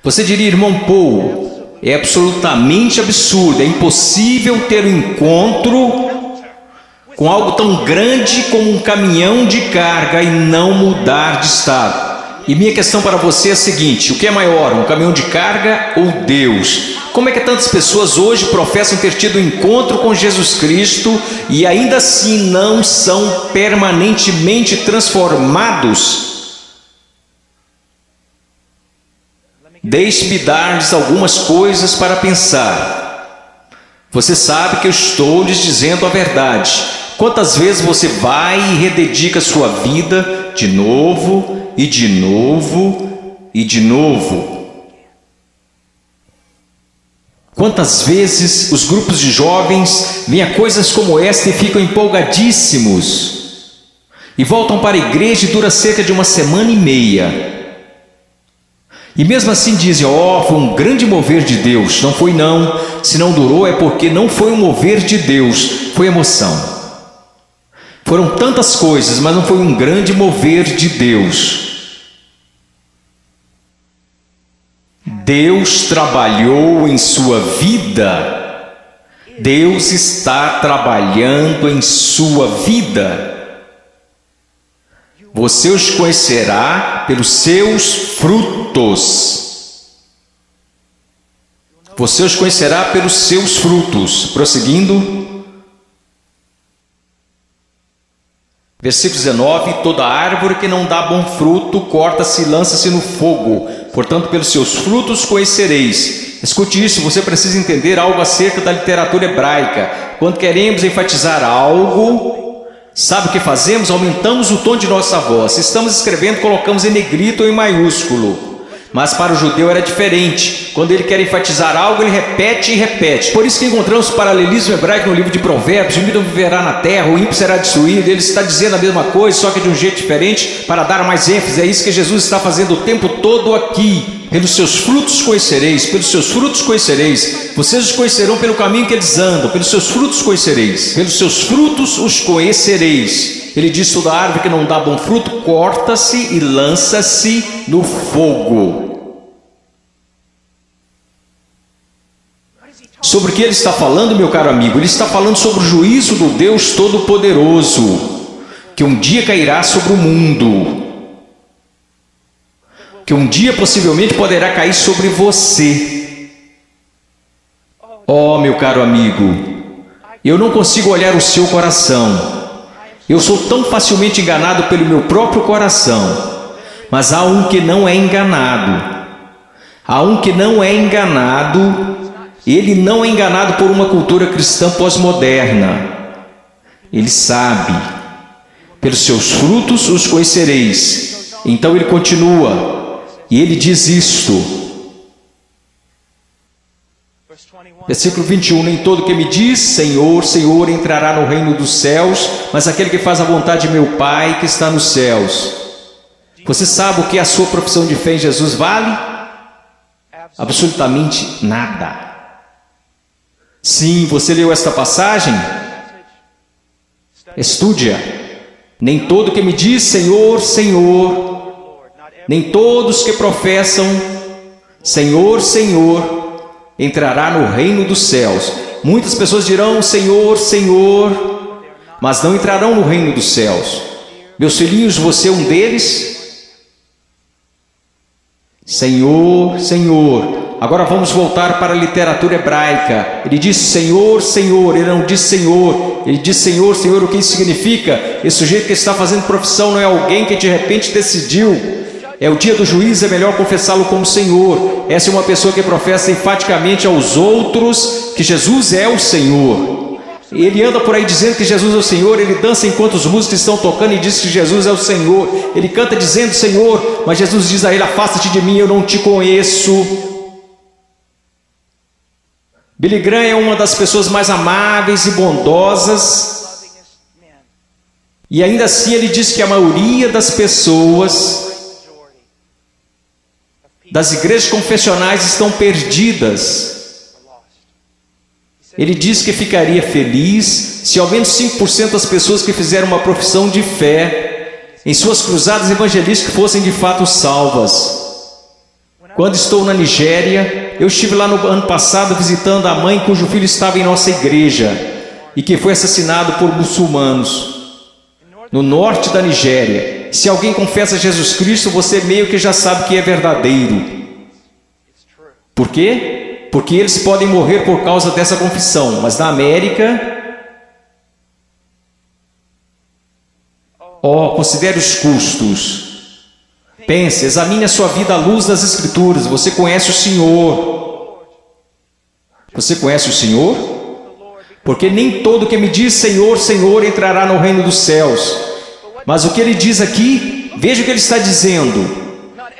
Você diria: irmão Paul, é absolutamente absurdo, é impossível ter um encontro com algo tão grande como um caminhão de carga e não mudar de estado. E minha questão para você é a seguinte: o que é maior, um caminhão de carga ou Deus? Como é que tantas pessoas hoje professam ter tido um encontro com Jesus Cristo e ainda assim não são permanentemente transformados? Deixe-me dar-lhes algumas coisas para pensar. Você sabe que eu estou lhes dizendo a verdade. Quantas vezes você vai e rededica sua vida de novo, e de novo, e de novo? Quantas vezes os grupos de jovens veem a coisas como esta e ficam empolgadíssimos, e voltam para a igreja e dura cerca de uma semana e meia. E mesmo assim dizem: ó, foi um grande mover de Deus. Não foi não. Se não durou é porque não foi um mover de Deus, foi emoção. Foram tantas coisas, mas não foi um grande mover de Deus. Deus trabalhou em sua vida. Deus está trabalhando em sua vida. Você os conhecerá pelos seus frutos. Você os conhecerá pelos seus frutos. Prosseguindo. Versículo 19. Toda árvore que não dá bom fruto, corta-se e lança-se no fogo. Portanto, pelos seus frutos conhecereis. Escute isso, você precisa entender algo acerca da literatura hebraica. Quando queremos enfatizar algo, sabe o que fazemos? Aumentamos o tom de nossa voz. Se estamos escrevendo, colocamos em negrito ou em maiúsculo. Mas para o judeu era diferente. Quando ele quer enfatizar algo, ele repete e repete. Por isso que encontramos paralelismo hebraico no livro de Provérbios: o ímpio viverá na terra, o ímpio será destruído. Ele está dizendo a mesma coisa, só que de um jeito diferente, para dar mais ênfase. É isso que Jesus está fazendo o tempo todo aqui. Pelos seus frutos conhecereis, pelos seus frutos conhecereis. Vocês os conhecerão pelo caminho que eles andam, pelos seus frutos conhecereis, pelos seus frutos os conhecereis. Ele diz: toda árvore que não dá bom fruto, corta-se e lança-se no fogo. Sobre o que ele está falando, meu caro amigo? Ele está falando sobre o juízo do Deus Todo-Poderoso, que um dia cairá sobre o mundo, que um dia possivelmente poderá cair sobre você. Oh, meu caro amigo, eu não consigo olhar o seu coração. Eu sou tão facilmente enganado pelo meu próprio coração. Mas há um que não é enganado. Há um que não é enganado. Ele não é enganado por uma cultura cristã pós-moderna. Ele sabe. Pelos seus frutos os conhecereis. Então ele continua. E ele diz isto. Versículo 21, nem todo que me diz Senhor, Senhor entrará no reino dos céus, mas aquele que faz a vontade de meu Pai que está nos céus. Você sabe o que a sua profissão de fé em Jesus vale? Absolutamente nada. Sim, você leu esta passagem? Estude-a. Nem todo que me diz Senhor, Senhor, nem todos que professam Senhor, Senhor, entrará no reino dos céus. Muitas pessoas dirão Senhor, Senhor, mas não entrarão no reino dos céus. Meus filhinhos, você é um deles? Senhor, Senhor. Agora vamos voltar para a literatura hebraica. Ele diz Senhor, Senhor, ele não diz Senhor. Ele diz Senhor, Senhor, o que isso significa? Esse sujeito que está fazendo profissão não é alguém que de repente decidiu. É o dia do juízo, é melhor confessá-lo como Senhor. Essa é uma pessoa que professa enfaticamente aos outros que Jesus é o Senhor. Ele anda por aí dizendo que Jesus é o Senhor, ele dança enquanto os músicos estão tocando e diz que Jesus é o Senhor. Ele canta dizendo Senhor, mas Jesus diz a ele, afasta-te de mim, eu não te conheço. Billy Graham é uma das pessoas mais amáveis e bondosas, e ainda assim ele diz que a maioria das pessoas das igrejas confessionais estão perdidas. Ele diz que ficaria feliz se ao menos 5% das pessoas que fizeram uma profissão de fé em suas cruzadas evangelísticas fossem de fato salvas. Quando estou na Nigéria, eu estive lá no ano passado visitando a mãe cujo filho estava em nossa igreja e que foi assassinado por muçulmanos. No norte da Nigéria, se alguém confessa Jesus Cristo, você meio que já sabe que é verdadeiro. Por quê? Porque eles podem morrer por causa dessa confissão, mas na América, considere os custos. Pense, examine a sua vida à luz das Escrituras. Você conhece o Senhor? Você conhece o Senhor? Porque nem todo que me diz Senhor, Senhor entrará no reino dos céus. Mas o que ele diz aqui, veja o que ele está dizendo.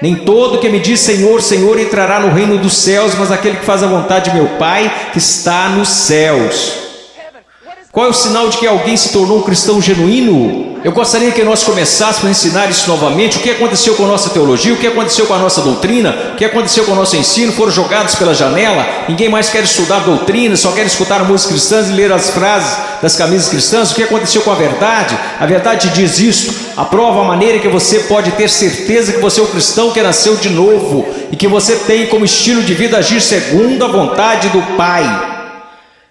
Nem todo que me diz Senhor, Senhor entrará no reino dos céus, mas aquele que faz a vontade de meu Pai que está nos céus. Qual é o sinal de que alguém se tornou um cristão genuíno? Eu gostaria que nós começássemos a ensinar isso novamente. O que aconteceu com a nossa teologia? O que aconteceu com a nossa doutrina? O que aconteceu com o nosso ensino? Foram jogados pela janela? Ninguém mais quer estudar doutrina, só quer escutar músicas cristãs e ler as frases das camisas cristãs. O que aconteceu com a verdade? A verdade diz isto. Aprova a maneira que você pode ter certeza que você é um cristão que nasceu de novo e que você tem como estilo de vida agir segundo a vontade do Pai.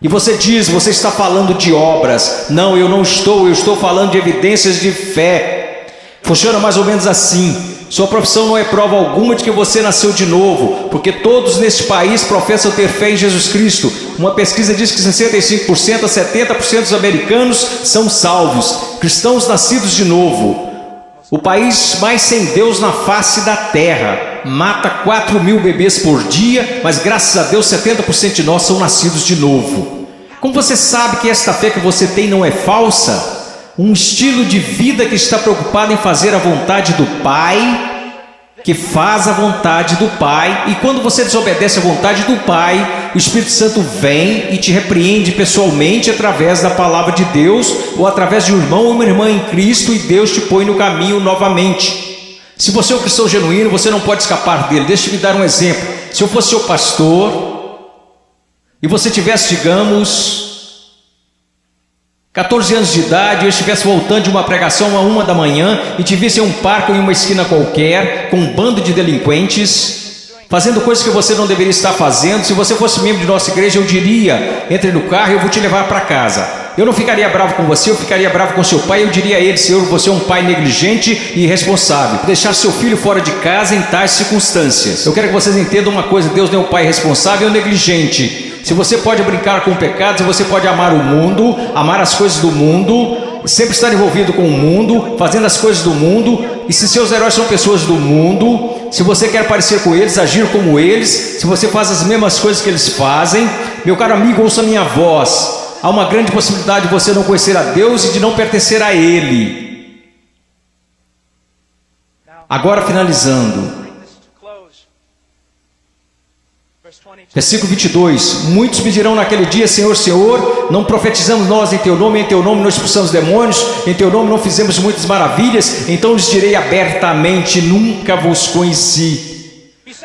E você diz, você está falando de obras. Não, eu não estou, eu estou falando de evidências de fé. Funciona mais ou menos assim. Sua profissão não é prova alguma de que você nasceu de novo, porque todos neste país professam ter fé em Jesus Cristo. Uma pesquisa diz que 65% a 70% dos americanos são salvos, cristãos nascidos de novo. O país mais sem Deus na face da terra mata 4.000 bebês por dia, mas graças a Deus 70% de nós são nascidos de novo. Como você sabe que esta fé que você tem não é falsa? Um estilo de vida que está preocupado em fazer a vontade do Pai, que faz a vontade do Pai, e quando você desobedece a vontade do Pai, o Espírito Santo vem e te repreende pessoalmente através da palavra de Deus, ou através de um irmão ou uma irmã em Cristo, e Deus te põe no caminho novamente. Se você é um cristão genuíno, você não pode escapar dele. Deixa eu me dar um exemplo. Se eu fosse seu pastor, e você tivesse, digamos, 14 anos de idade, e eu estivesse voltando de uma pregação a 1 da manhã e te visse em um parque ou em uma esquina qualquer, com um bando de delinquentes, fazendo coisas que você não deveria estar fazendo, se você fosse membro de nossa igreja, eu diria, entre no carro e eu vou te levar para casa. Eu não ficaria bravo com você, eu ficaria bravo com seu pai, eu diria a ele, Senhor, você é um pai negligente e irresponsável, deixar seu filho fora de casa em tais circunstâncias. Eu quero que vocês entendam uma coisa, Deus não é um pai responsável ou negligente. Se você pode brincar com o pecado, se você pode amar o mundo, amar as coisas do mundo, sempre estar envolvido com o mundo, fazendo as coisas do mundo, e se seus heróis são pessoas do mundo, se você quer parecer com eles, agir como eles, se você faz as mesmas coisas que eles fazem, meu caro amigo, ouça minha voz. Há uma grande possibilidade de você não conhecer a Deus e de não pertencer a Ele. Agora finalizando. Versículo 22. Muitos me dirão naquele dia: Senhor, Senhor, não profetizamos nós em teu nome não expulsamos demônios, em teu nome não fizemos muitas maravilhas? Então lhes direi abertamente: nunca vos conheci.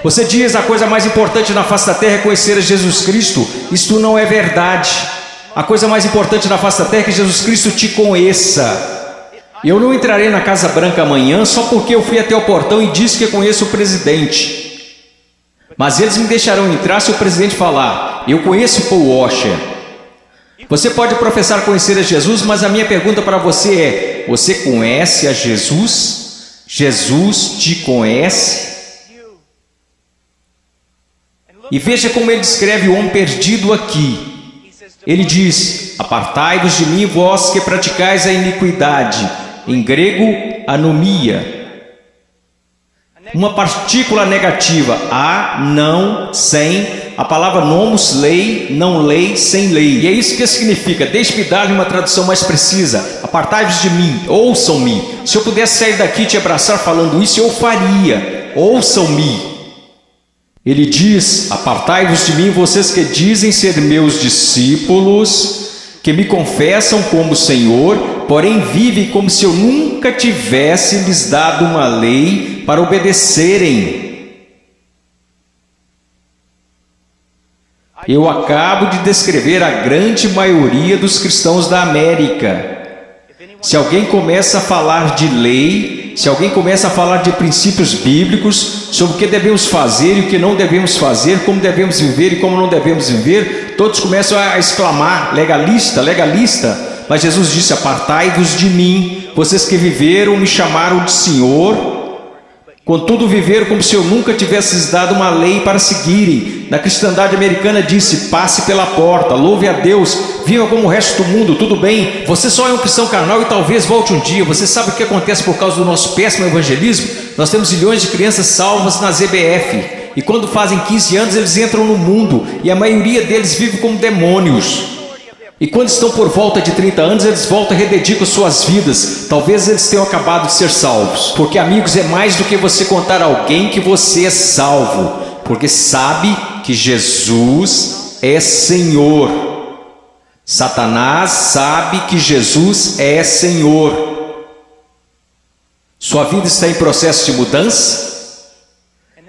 Você diz a coisa mais importante na face da terra é conhecer a Jesus Cristo. Isto não é verdade. A coisa mais importante na face da terra é que Jesus Cristo te conheça. Eu não entrarei na Casa Branca amanhã só porque eu fui até o portão e disse que conheço o presidente. Mas eles me deixarão entrar se o presidente falar: eu conheço Paul Washer. Você pode professar conhecer a Jesus, mas a minha pergunta para você é: você conhece a Jesus? Jesus te conhece? E veja como ele descreve o homem perdido aqui. Ele diz: apartai-vos de mim, vós que praticais a iniquidade. Em grego, anomia. Uma partícula negativa: a, não, sem. A palavra nomos, lei, não lei, sem lei. E é isso que significa. Deixe-me dar-lhe uma tradução mais precisa. Apartai-vos de mim, ouçam-me. Se eu pudesse sair daqui e te abraçar falando isso, eu faria. Ouçam-me. Ele diz: apartai-vos de mim, vocês que dizem ser meus discípulos, que me confessam como Senhor, porém vivem como se eu nunca tivesse lhes dado uma lei para obedecerem. Eu acabo de descrever a grande maioria dos cristãos da América. Se alguém começa a falar de lei, se alguém começa a falar de princípios bíblicos, sobre o que devemos fazer e o que não devemos fazer, como devemos viver e como não devemos viver, todos começam a exclamar: legalista, legalista. Mas Jesus disse: apartai-vos de mim, vocês que viveram, me chamaram de Senhor, contudo viveram como se eu nunca tivesse lhes dado uma lei para seguirem. Na cristandade americana disse: passe pela porta, louve a Deus, viva como o resto do mundo, tudo bem, você só é um cristão carnal e talvez volte um dia. Você sabe o que acontece por causa do nosso péssimo evangelismo? Nós temos milhões de crianças salvas nas EBF, e quando fazem 15 anos eles entram no mundo, e a maioria deles vive como demônios. E quando estão por volta de 30 anos, eles voltam e rededicam suas vidas. Talvez eles tenham acabado de ser salvos. Porque, amigos, é mais do que você contar a alguém que você é salvo. Porque sabe que Jesus é Senhor. Satanás sabe que Jesus é Senhor. Sua vida está em processo de mudança?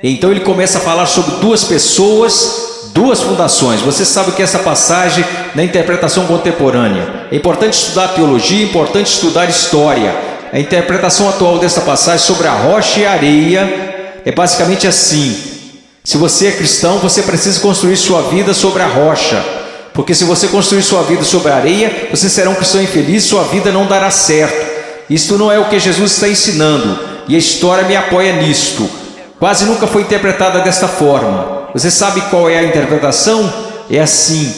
Então ele começa a falar sobre duas pessoas, duas fundações. Você sabe que essa passagem na interpretação contemporânea é importante estudar teologia, é importante estudar história. A interpretação atual desta passagem sobre a rocha e a areia é basicamente assim: se você é cristão, você precisa construir sua vida sobre a rocha, porque se você construir sua vida sobre a areia, você será um cristão infeliz, sua vida não dará certo. Isto não é o que Jesus está ensinando, e a história me apoia nisto. Quase nunca foi interpretada desta forma. Você sabe qual é a interpretação? É assim: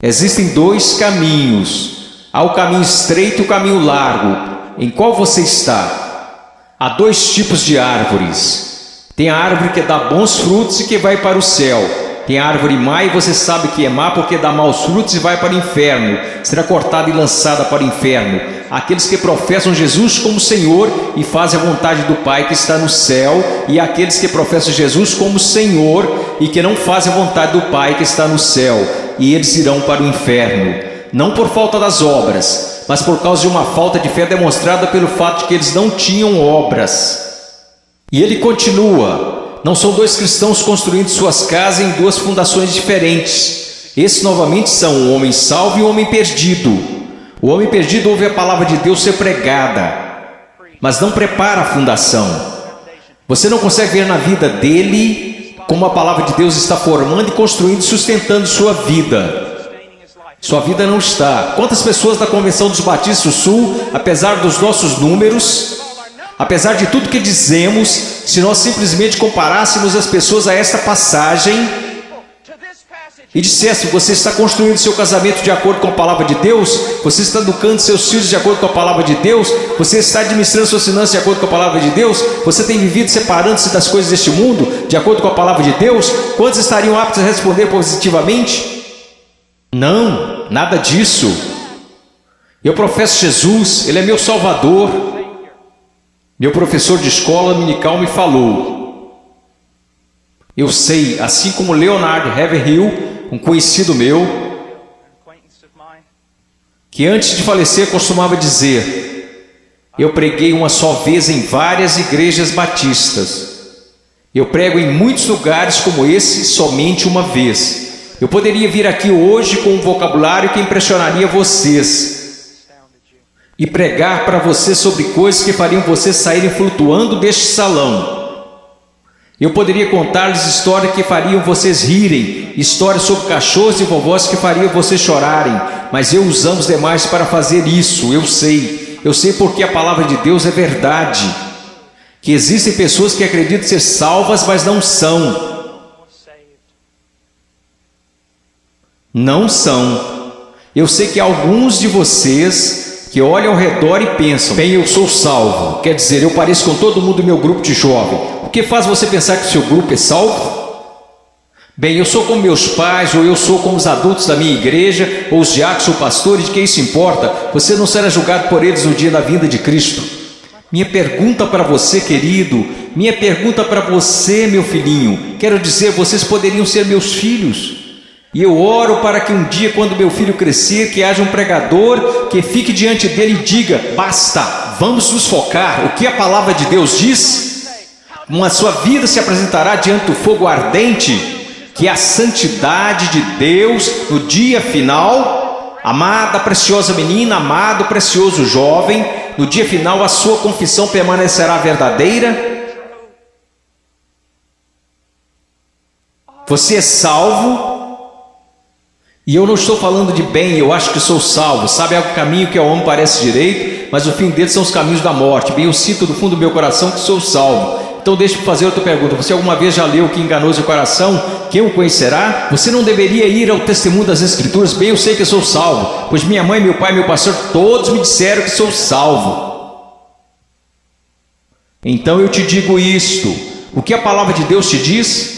existem dois caminhos. Há o caminho estreito e o caminho largo. Em qual você está? Há dois tipos de árvores. Tem a árvore que dá bons frutos e que vai para o céu. Tem a árvore má e você sabe que é má porque dá maus frutos e vai para o inferno. Será cortada e lançada para o inferno. Aqueles que professam Jesus como Senhor e fazem a vontade do Pai que está no céu, e aqueles que professam Jesus como Senhor e que não fazem a vontade do Pai que está no céu, e eles irão para o inferno, não por falta das obras, mas por causa de uma falta de fé demonstrada pelo fato de que eles não tinham obras. E ele continua: não são dois cristãos construindo suas casas em duas fundações diferentes. Esses novamente são um homem salvo e um homem perdido. O homem perdido ouve a palavra de Deus ser pregada, mas não prepara a fundação. Você não consegue ver na vida dele como a palavra de Deus está formando e construindo e sustentando sua vida. Sua vida não está. Quantas pessoas da Convenção dos Batistas do Sul, apesar dos nossos números, apesar de tudo que dizemos, se nós simplesmente comparássemos as pessoas a esta passagem e dissesse: você está construindo seu casamento de acordo com a palavra de Deus, você está educando seus filhos de acordo com a palavra de Deus, você está administrando suas finanças de acordo com a palavra de Deus, você tem vivido separando-se das coisas deste mundo de acordo com a palavra de Deus, quantos estariam aptos a responder positivamente? Não, nada disso. Eu professo Jesus, Ele é meu Salvador. Meu professor de escola dominical me falou: Eu sei, assim como Leonard Ravenhill, um conhecido meu, que antes de falecer costumava dizer: eu preguei uma só vez em várias igrejas batistas. Eu prego em muitos lugares como esse somente uma vez. Eu poderia vir aqui hoje com um vocabulário que impressionaria vocês e pregar para vocês sobre coisas que fariam vocês saírem flutuando deste salão. Eu poderia contar-lhes histórias que fariam vocês rirem, histórias sobre cachorros e vovós que fariam vocês chorarem, mas eu usamos demais para fazer isso. Eu sei porque a palavra de Deus é verdade, que existem pessoas que acreditam ser salvas, mas não são. Não são. Eu sei que há alguns de vocês que olham ao redor e pensam: bem, eu sou salvo, quer dizer, eu pareço com todo mundo do meu grupo de jovem. O que faz você pensar que o seu grupo é salvo? Bem, eu sou como meus pais, ou eu sou como os adultos da minha igreja, ou os diáconos ou pastores, de quem isso importa? Você não será julgado por eles no dia da vinda de Cristo. Minha pergunta para você, querido, minha pergunta para você, meu filhinho, quero dizer, vocês poderiam ser meus filhos. E eu oro para que um dia, quando meu filho crescer, que haja um pregador que fique diante dele e diga: basta, vamos nos focar. O que a palavra de Deus diz? A sua vida se apresentará diante do fogo ardente, que é a santidade de Deus no dia final. Amada, preciosa menina, amado, precioso jovem, no dia final a sua confissão permanecerá verdadeira. Você é salvo. E eu não estou falando de bem, eu acho que sou salvo. Sabe, há um caminho que ao homem parece direito, mas o fim deles são os caminhos da morte. Bem, eu sinto do fundo do meu coração que sou salvo. Então deixa eu fazer outra pergunta: você alguma vez já leu Que Enganou Seu Coração? Quem o conhecerá? Você não deveria ir ao testemunho das Escrituras? Bem, eu sei que eu sou salvo, pois minha mãe, meu pai, meu pastor, todos me disseram que sou salvo. Então eu te digo isto: o que a palavra de Deus te diz?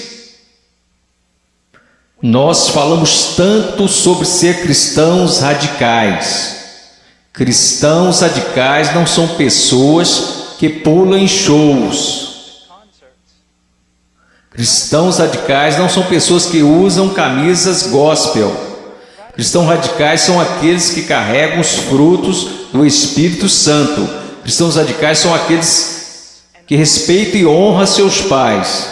Nós falamos tanto sobre ser cristãos radicais. Cristãos radicais não são pessoas que pulam em shows. Cristãos radicais não são pessoas que usam camisas gospel. Cristãos radicais são aqueles que carregam os frutos do Espírito Santo. Cristãos radicais são aqueles que respeitam e honram seus pais,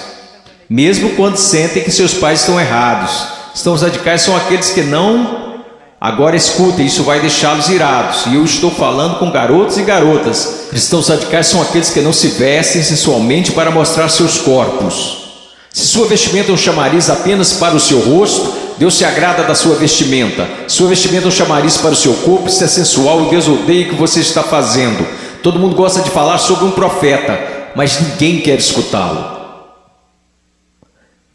mesmo quando sentem que seus pais estão errados. Cristãos radicais são aqueles que não... Agora escutem, isso vai deixá-los irados. E eu estou falando com garotos e garotas. Cristãos radicais são aqueles que não se vestem sensualmente para mostrar seus corpos. Se sua vestimenta é um chamariz apenas para o seu rosto, Deus se agrada da sua vestimenta. Sua vestimenta é um chamariz para o seu corpo, isso é sensual e Deus odeia o que você está fazendo. Todo mundo gosta de falar sobre um profeta, mas ninguém quer escutá-lo.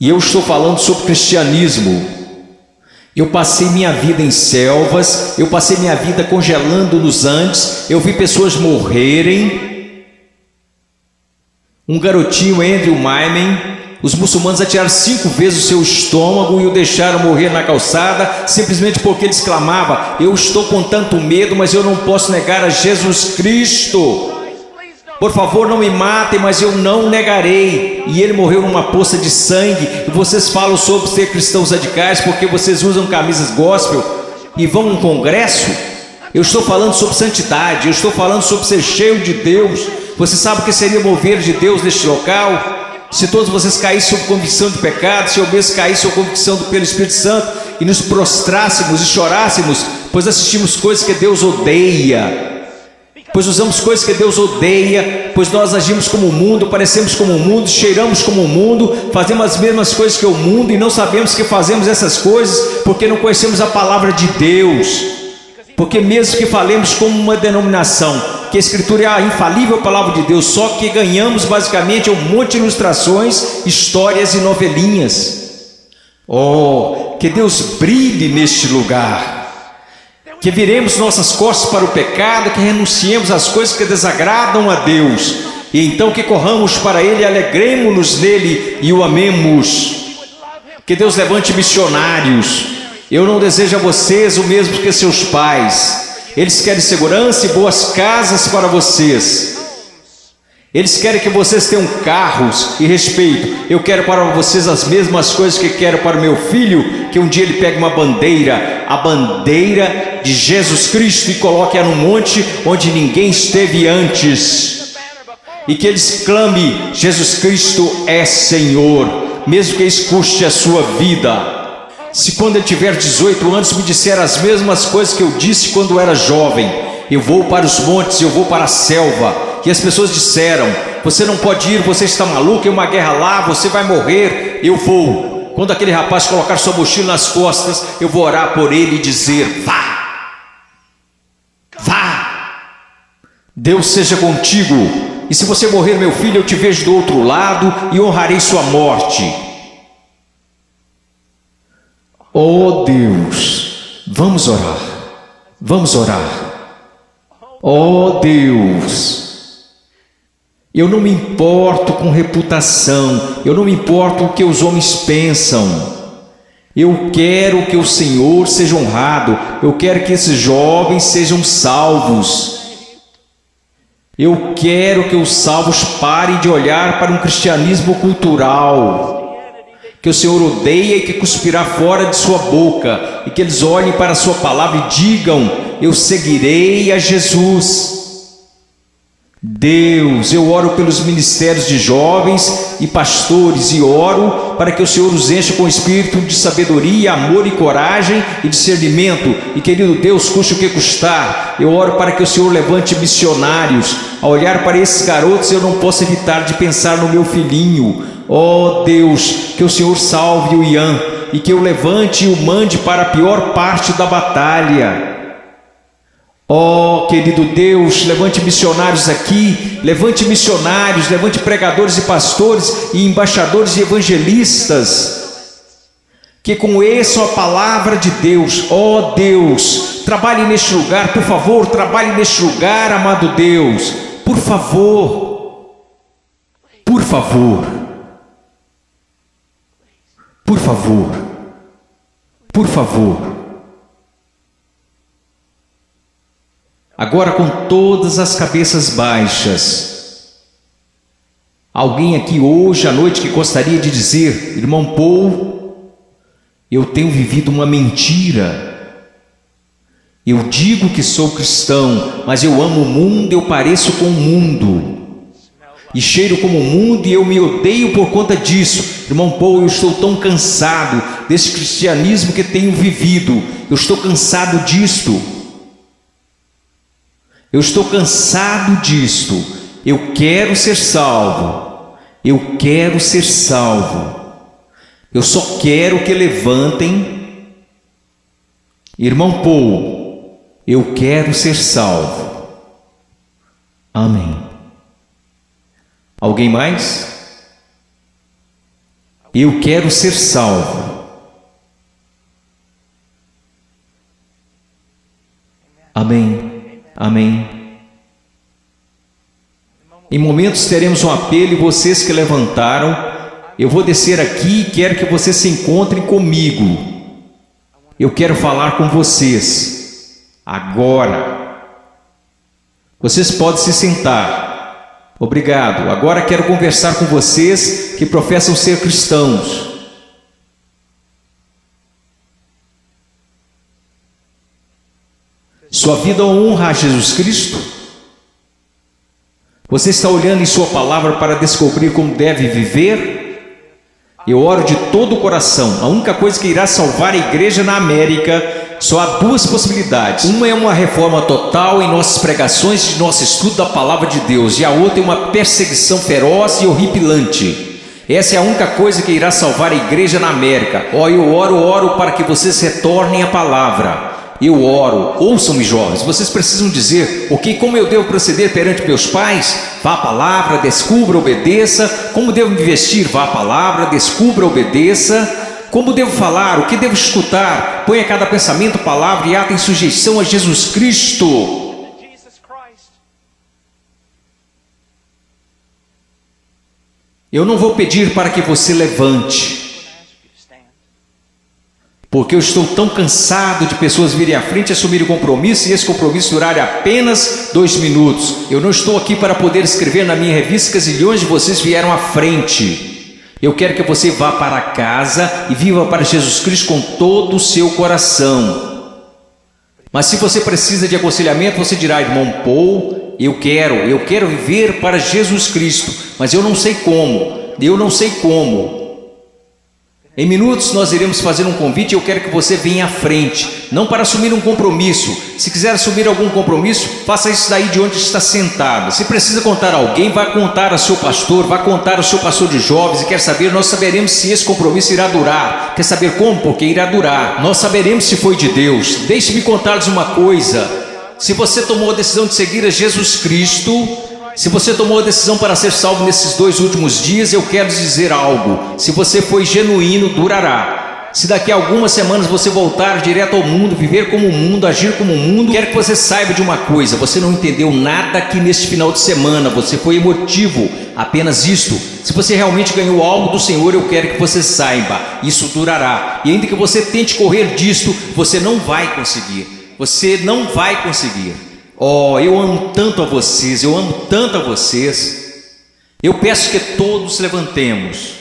E eu estou falando sobre cristianismo. Eu passei minha vida em selvas, eu passei minha vida congelando nos Andes, eu vi pessoas morrerem. Um garotinho, Andrew Maiman, os muçulmanos atiraram 5 vezes o seu estômago e o deixaram morrer na calçada, simplesmente porque ele exclamava: eu estou com tanto medo, mas eu não posso negar a Jesus Cristo. Por favor, não me matem, mas eu não negarei. E ele morreu numa poça de sangue. E vocês falam sobre ser cristãos radicais porque vocês usam camisas gospel e vão a um congresso? Eu estou falando sobre santidade, eu estou falando sobre ser cheio de Deus. Você sabe o que seria mover de Deus neste local? Se todos vocês caíssem sob convicção de pecado, se eu mesmo caísse sob convicção pelo Espírito Santo e nos prostrássemos e chorássemos, pois assistimos coisas que Deus odeia. Pois usamos coisas que Deus odeia, pois nós agimos como o mundo, parecemos como o mundo, cheiramos como o mundo, fazemos as mesmas coisas que o mundo e não sabemos que fazemos essas coisas porque não conhecemos a palavra de Deus. Porque mesmo que falemos como uma denominação, que a Escritura é a infalível palavra de Deus, só que ganhamos basicamente um monte de ilustrações, histórias e novelinhas. Oh, que Deus brilhe neste lugar. Que viremos nossas costas para o pecado, que renunciemos às coisas que desagradam a Deus, e então que corramos para Ele e alegremos-nos nele e o amemos. Que Deus levante missionários. Eu não desejo a vocês o mesmo que seus pais. Eles querem segurança e boas casas para vocês. Eles querem que vocês tenham carros e respeito. Eu quero para vocês as mesmas coisas que quero para o meu filho, que um dia ele pegue uma bandeira, a bandeira de Jesus Cristo, e coloque-a num monte onde ninguém esteve antes, e que eles clame: Jesus Cristo é Senhor, mesmo que isso custe a sua vida. Se quando ele tiver 18 anos me disser as mesmas coisas que eu disse quando era jovem: eu vou para os montes, eu vou para a selva, e as pessoas disseram: você não pode ir, você está maluco, é uma guerra lá, você vai morrer. Eu vou. Quando aquele rapaz colocar sua mochila nas costas, eu vou orar por ele e dizer: vá, vá, Deus seja contigo, e se você morrer, meu filho, eu te vejo do outro lado e honrarei sua morte. Oh Deus, vamos orar, vamos orar. Oh Deus, eu não me importo com reputação, eu não me importo com o que os homens pensam. Eu quero que o Senhor seja honrado, eu quero que esses jovens sejam salvos. Eu quero que os salvos parem de olhar para um cristianismo cultural, que o Senhor odeia e que cuspirá fora de sua boca, e que eles olhem para a sua palavra e digam: eu seguirei a Jesus. Deus, eu oro pelos ministérios de jovens e pastores, e oro para que o Senhor os encha com espírito de sabedoria, amor e coragem e discernimento, e querido Deus, custe o que custar, eu oro para que o Senhor levante missionários. Ao olhar para esses garotos, eu não posso evitar de pensar no meu filhinho. Oh Deus, que o Senhor salve o Ian, e que eu levante e o mande para a pior parte da batalha. Oh, querido Deus, levante missionários aqui, levante missionários, levante pregadores e pastores e embaixadores e evangelistas, que conheçam a palavra de Deus. Oh Deus, trabalhe neste lugar, por favor, trabalhe neste lugar, amado Deus, por favor, por favor, por favor, por favor. Agora, com todas as cabeças baixas, alguém aqui hoje à noite que gostaria de dizer: irmão Paul, eu tenho vivido uma mentira. Eu digo que sou cristão, mas eu amo o mundo, eu pareço com o mundo, e cheiro como o mundo, e eu me odeio por conta disso. Irmão Paul, eu estou tão cansado desse cristianismo que tenho vivido, eu estou cansado disto. Eu estou cansado disto. Eu quero ser salvo. Eu quero ser salvo. Eu só quero que levantem. Irmão Paul, eu quero ser salvo. Amém. Alguém mais? Eu quero ser salvo. Amém. Amém. Em momentos teremos um apelo, e vocês que levantaram, eu vou descer aqui e quero que vocês se encontrem comigo. Eu quero falar com vocês agora. Vocês podem se sentar. Obrigado. Agora quero conversar com vocês que professam ser cristãos. Sua vida honra a Jesus Cristo? Você está olhando em sua palavra para descobrir como deve viver? Eu oro de todo o coração. A única coisa que irá salvar a igreja na América, só há duas possibilidades. Uma é uma reforma total em nossas pregações e nosso estudo da palavra de Deus, e a outra é uma perseguição feroz e horripilante. Essa é a única coisa que irá salvar a igreja na América. Eu oro para que vocês retornem à palavra. Eu oro. Ouçam-me, jovens, vocês precisam dizer: ok, como eu devo proceder perante meus pais? Vá à palavra, descubra, obedeça. Como devo me vestir? Vá à palavra, descubra, obedeça. Como devo falar? O que devo escutar? Ponha cada pensamento, palavra e ato em sujeição a Jesus Cristo. Eu não vou pedir para que você levante, porque eu estou tão cansado de pessoas virem à frente e assumirem compromisso, e esse compromisso durar apenas 2 minutos. Eu não estou aqui para poder escrever na minha revista que zilhões de vocês vieram à frente. Eu quero que você vá para casa e viva para Jesus Cristo com todo o seu coração. Mas se você precisa de aconselhamento, você dirá: irmão Paul, eu quero viver para Jesus Cristo, mas eu não sei como. Em minutos nós iremos fazer um convite e eu quero que você venha à frente, não para assumir um compromisso. Se quiser assumir algum compromisso, faça isso daí de onde está sentado. Se precisa contar a alguém, vá contar ao seu pastor, vá contar ao seu pastor de jovens, e quer saber, nós saberemos se esse compromisso irá durar. Quer saber como? Porque irá durar. Nós saberemos se foi de Deus. Deixe-me contar-lhes uma coisa: se você tomou a decisão de seguir a Jesus Cristo, se você tomou a decisão para ser salvo nesses 2 últimos dias, eu quero dizer algo: se você foi genuíno, durará. Se daqui a algumas semanas você voltar direto ao mundo, viver como o mundo, agir como o mundo, quero que você saiba de uma coisa: você não entendeu nada aqui neste final de semana, você foi emotivo, apenas isto. Se você realmente ganhou algo do Senhor, eu quero que você saiba, isso durará. E ainda que você tente correr disto, você não vai conseguir. Você não vai conseguir. Oh, eu amo tanto a vocês, eu amo tanto a vocês. Eu peço que todos levantemos.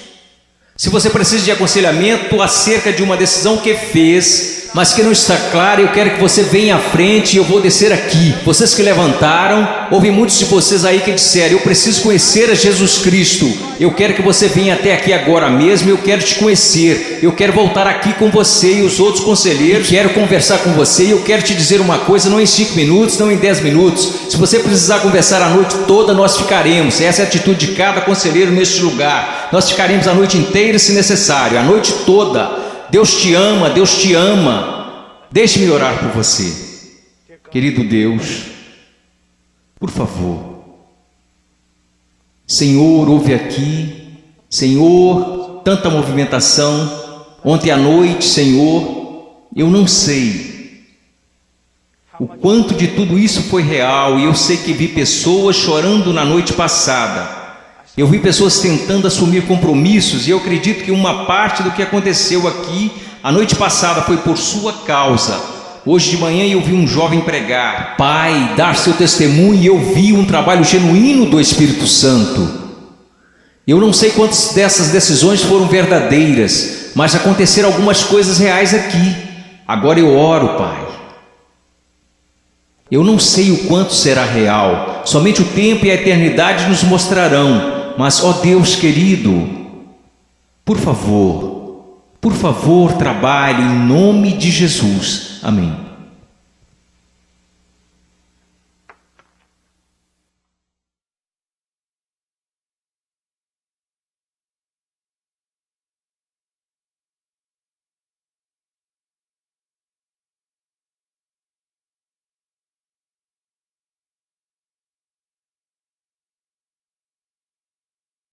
Se você precisa de aconselhamento acerca de uma decisão que fez, mas que não está clara, eu quero que você venha à frente e eu vou descer aqui. Vocês que levantaram, houve muitos de vocês aí que disseram: eu preciso conhecer a Jesus Cristo. Eu quero que você venha até aqui agora mesmo, eu quero te conhecer. Eu quero voltar aqui com você e os outros conselheiros, quero conversar com você, e eu quero te dizer uma coisa, não em 5 minutos, não em 10 minutos. Se você precisar conversar a noite toda, nós ficaremos. Essa é a atitude de cada conselheiro neste lugar. Nós ficaremos a noite inteira se necessário, a noite toda. Deus te ama, Deus te ama. Deixe-me orar por você. Querido Deus, por favor, Senhor, ouve aqui. Senhor, tanta movimentação. Ontem à noite, Senhor, eu não sei o quanto de tudo isso foi real, e eu sei que vi pessoas chorando na noite passada. Eu vi pessoas tentando assumir compromissos, e eu acredito que uma parte do que aconteceu aqui a noite passada foi por sua causa. Hoje de manhã eu vi um jovem pregar, Pai, dar seu testemunho, e eu vi um trabalho genuíno do Espírito Santo. Eu não sei quantas dessas decisões foram verdadeiras, mas aconteceram algumas coisas reais aqui. Agora eu oro, Pai. Eu não sei o quanto será real, somente o tempo e a eternidade nos mostrarão. Mas, ó Deus querido, por favor, trabalhe em nome de Jesus. Amém.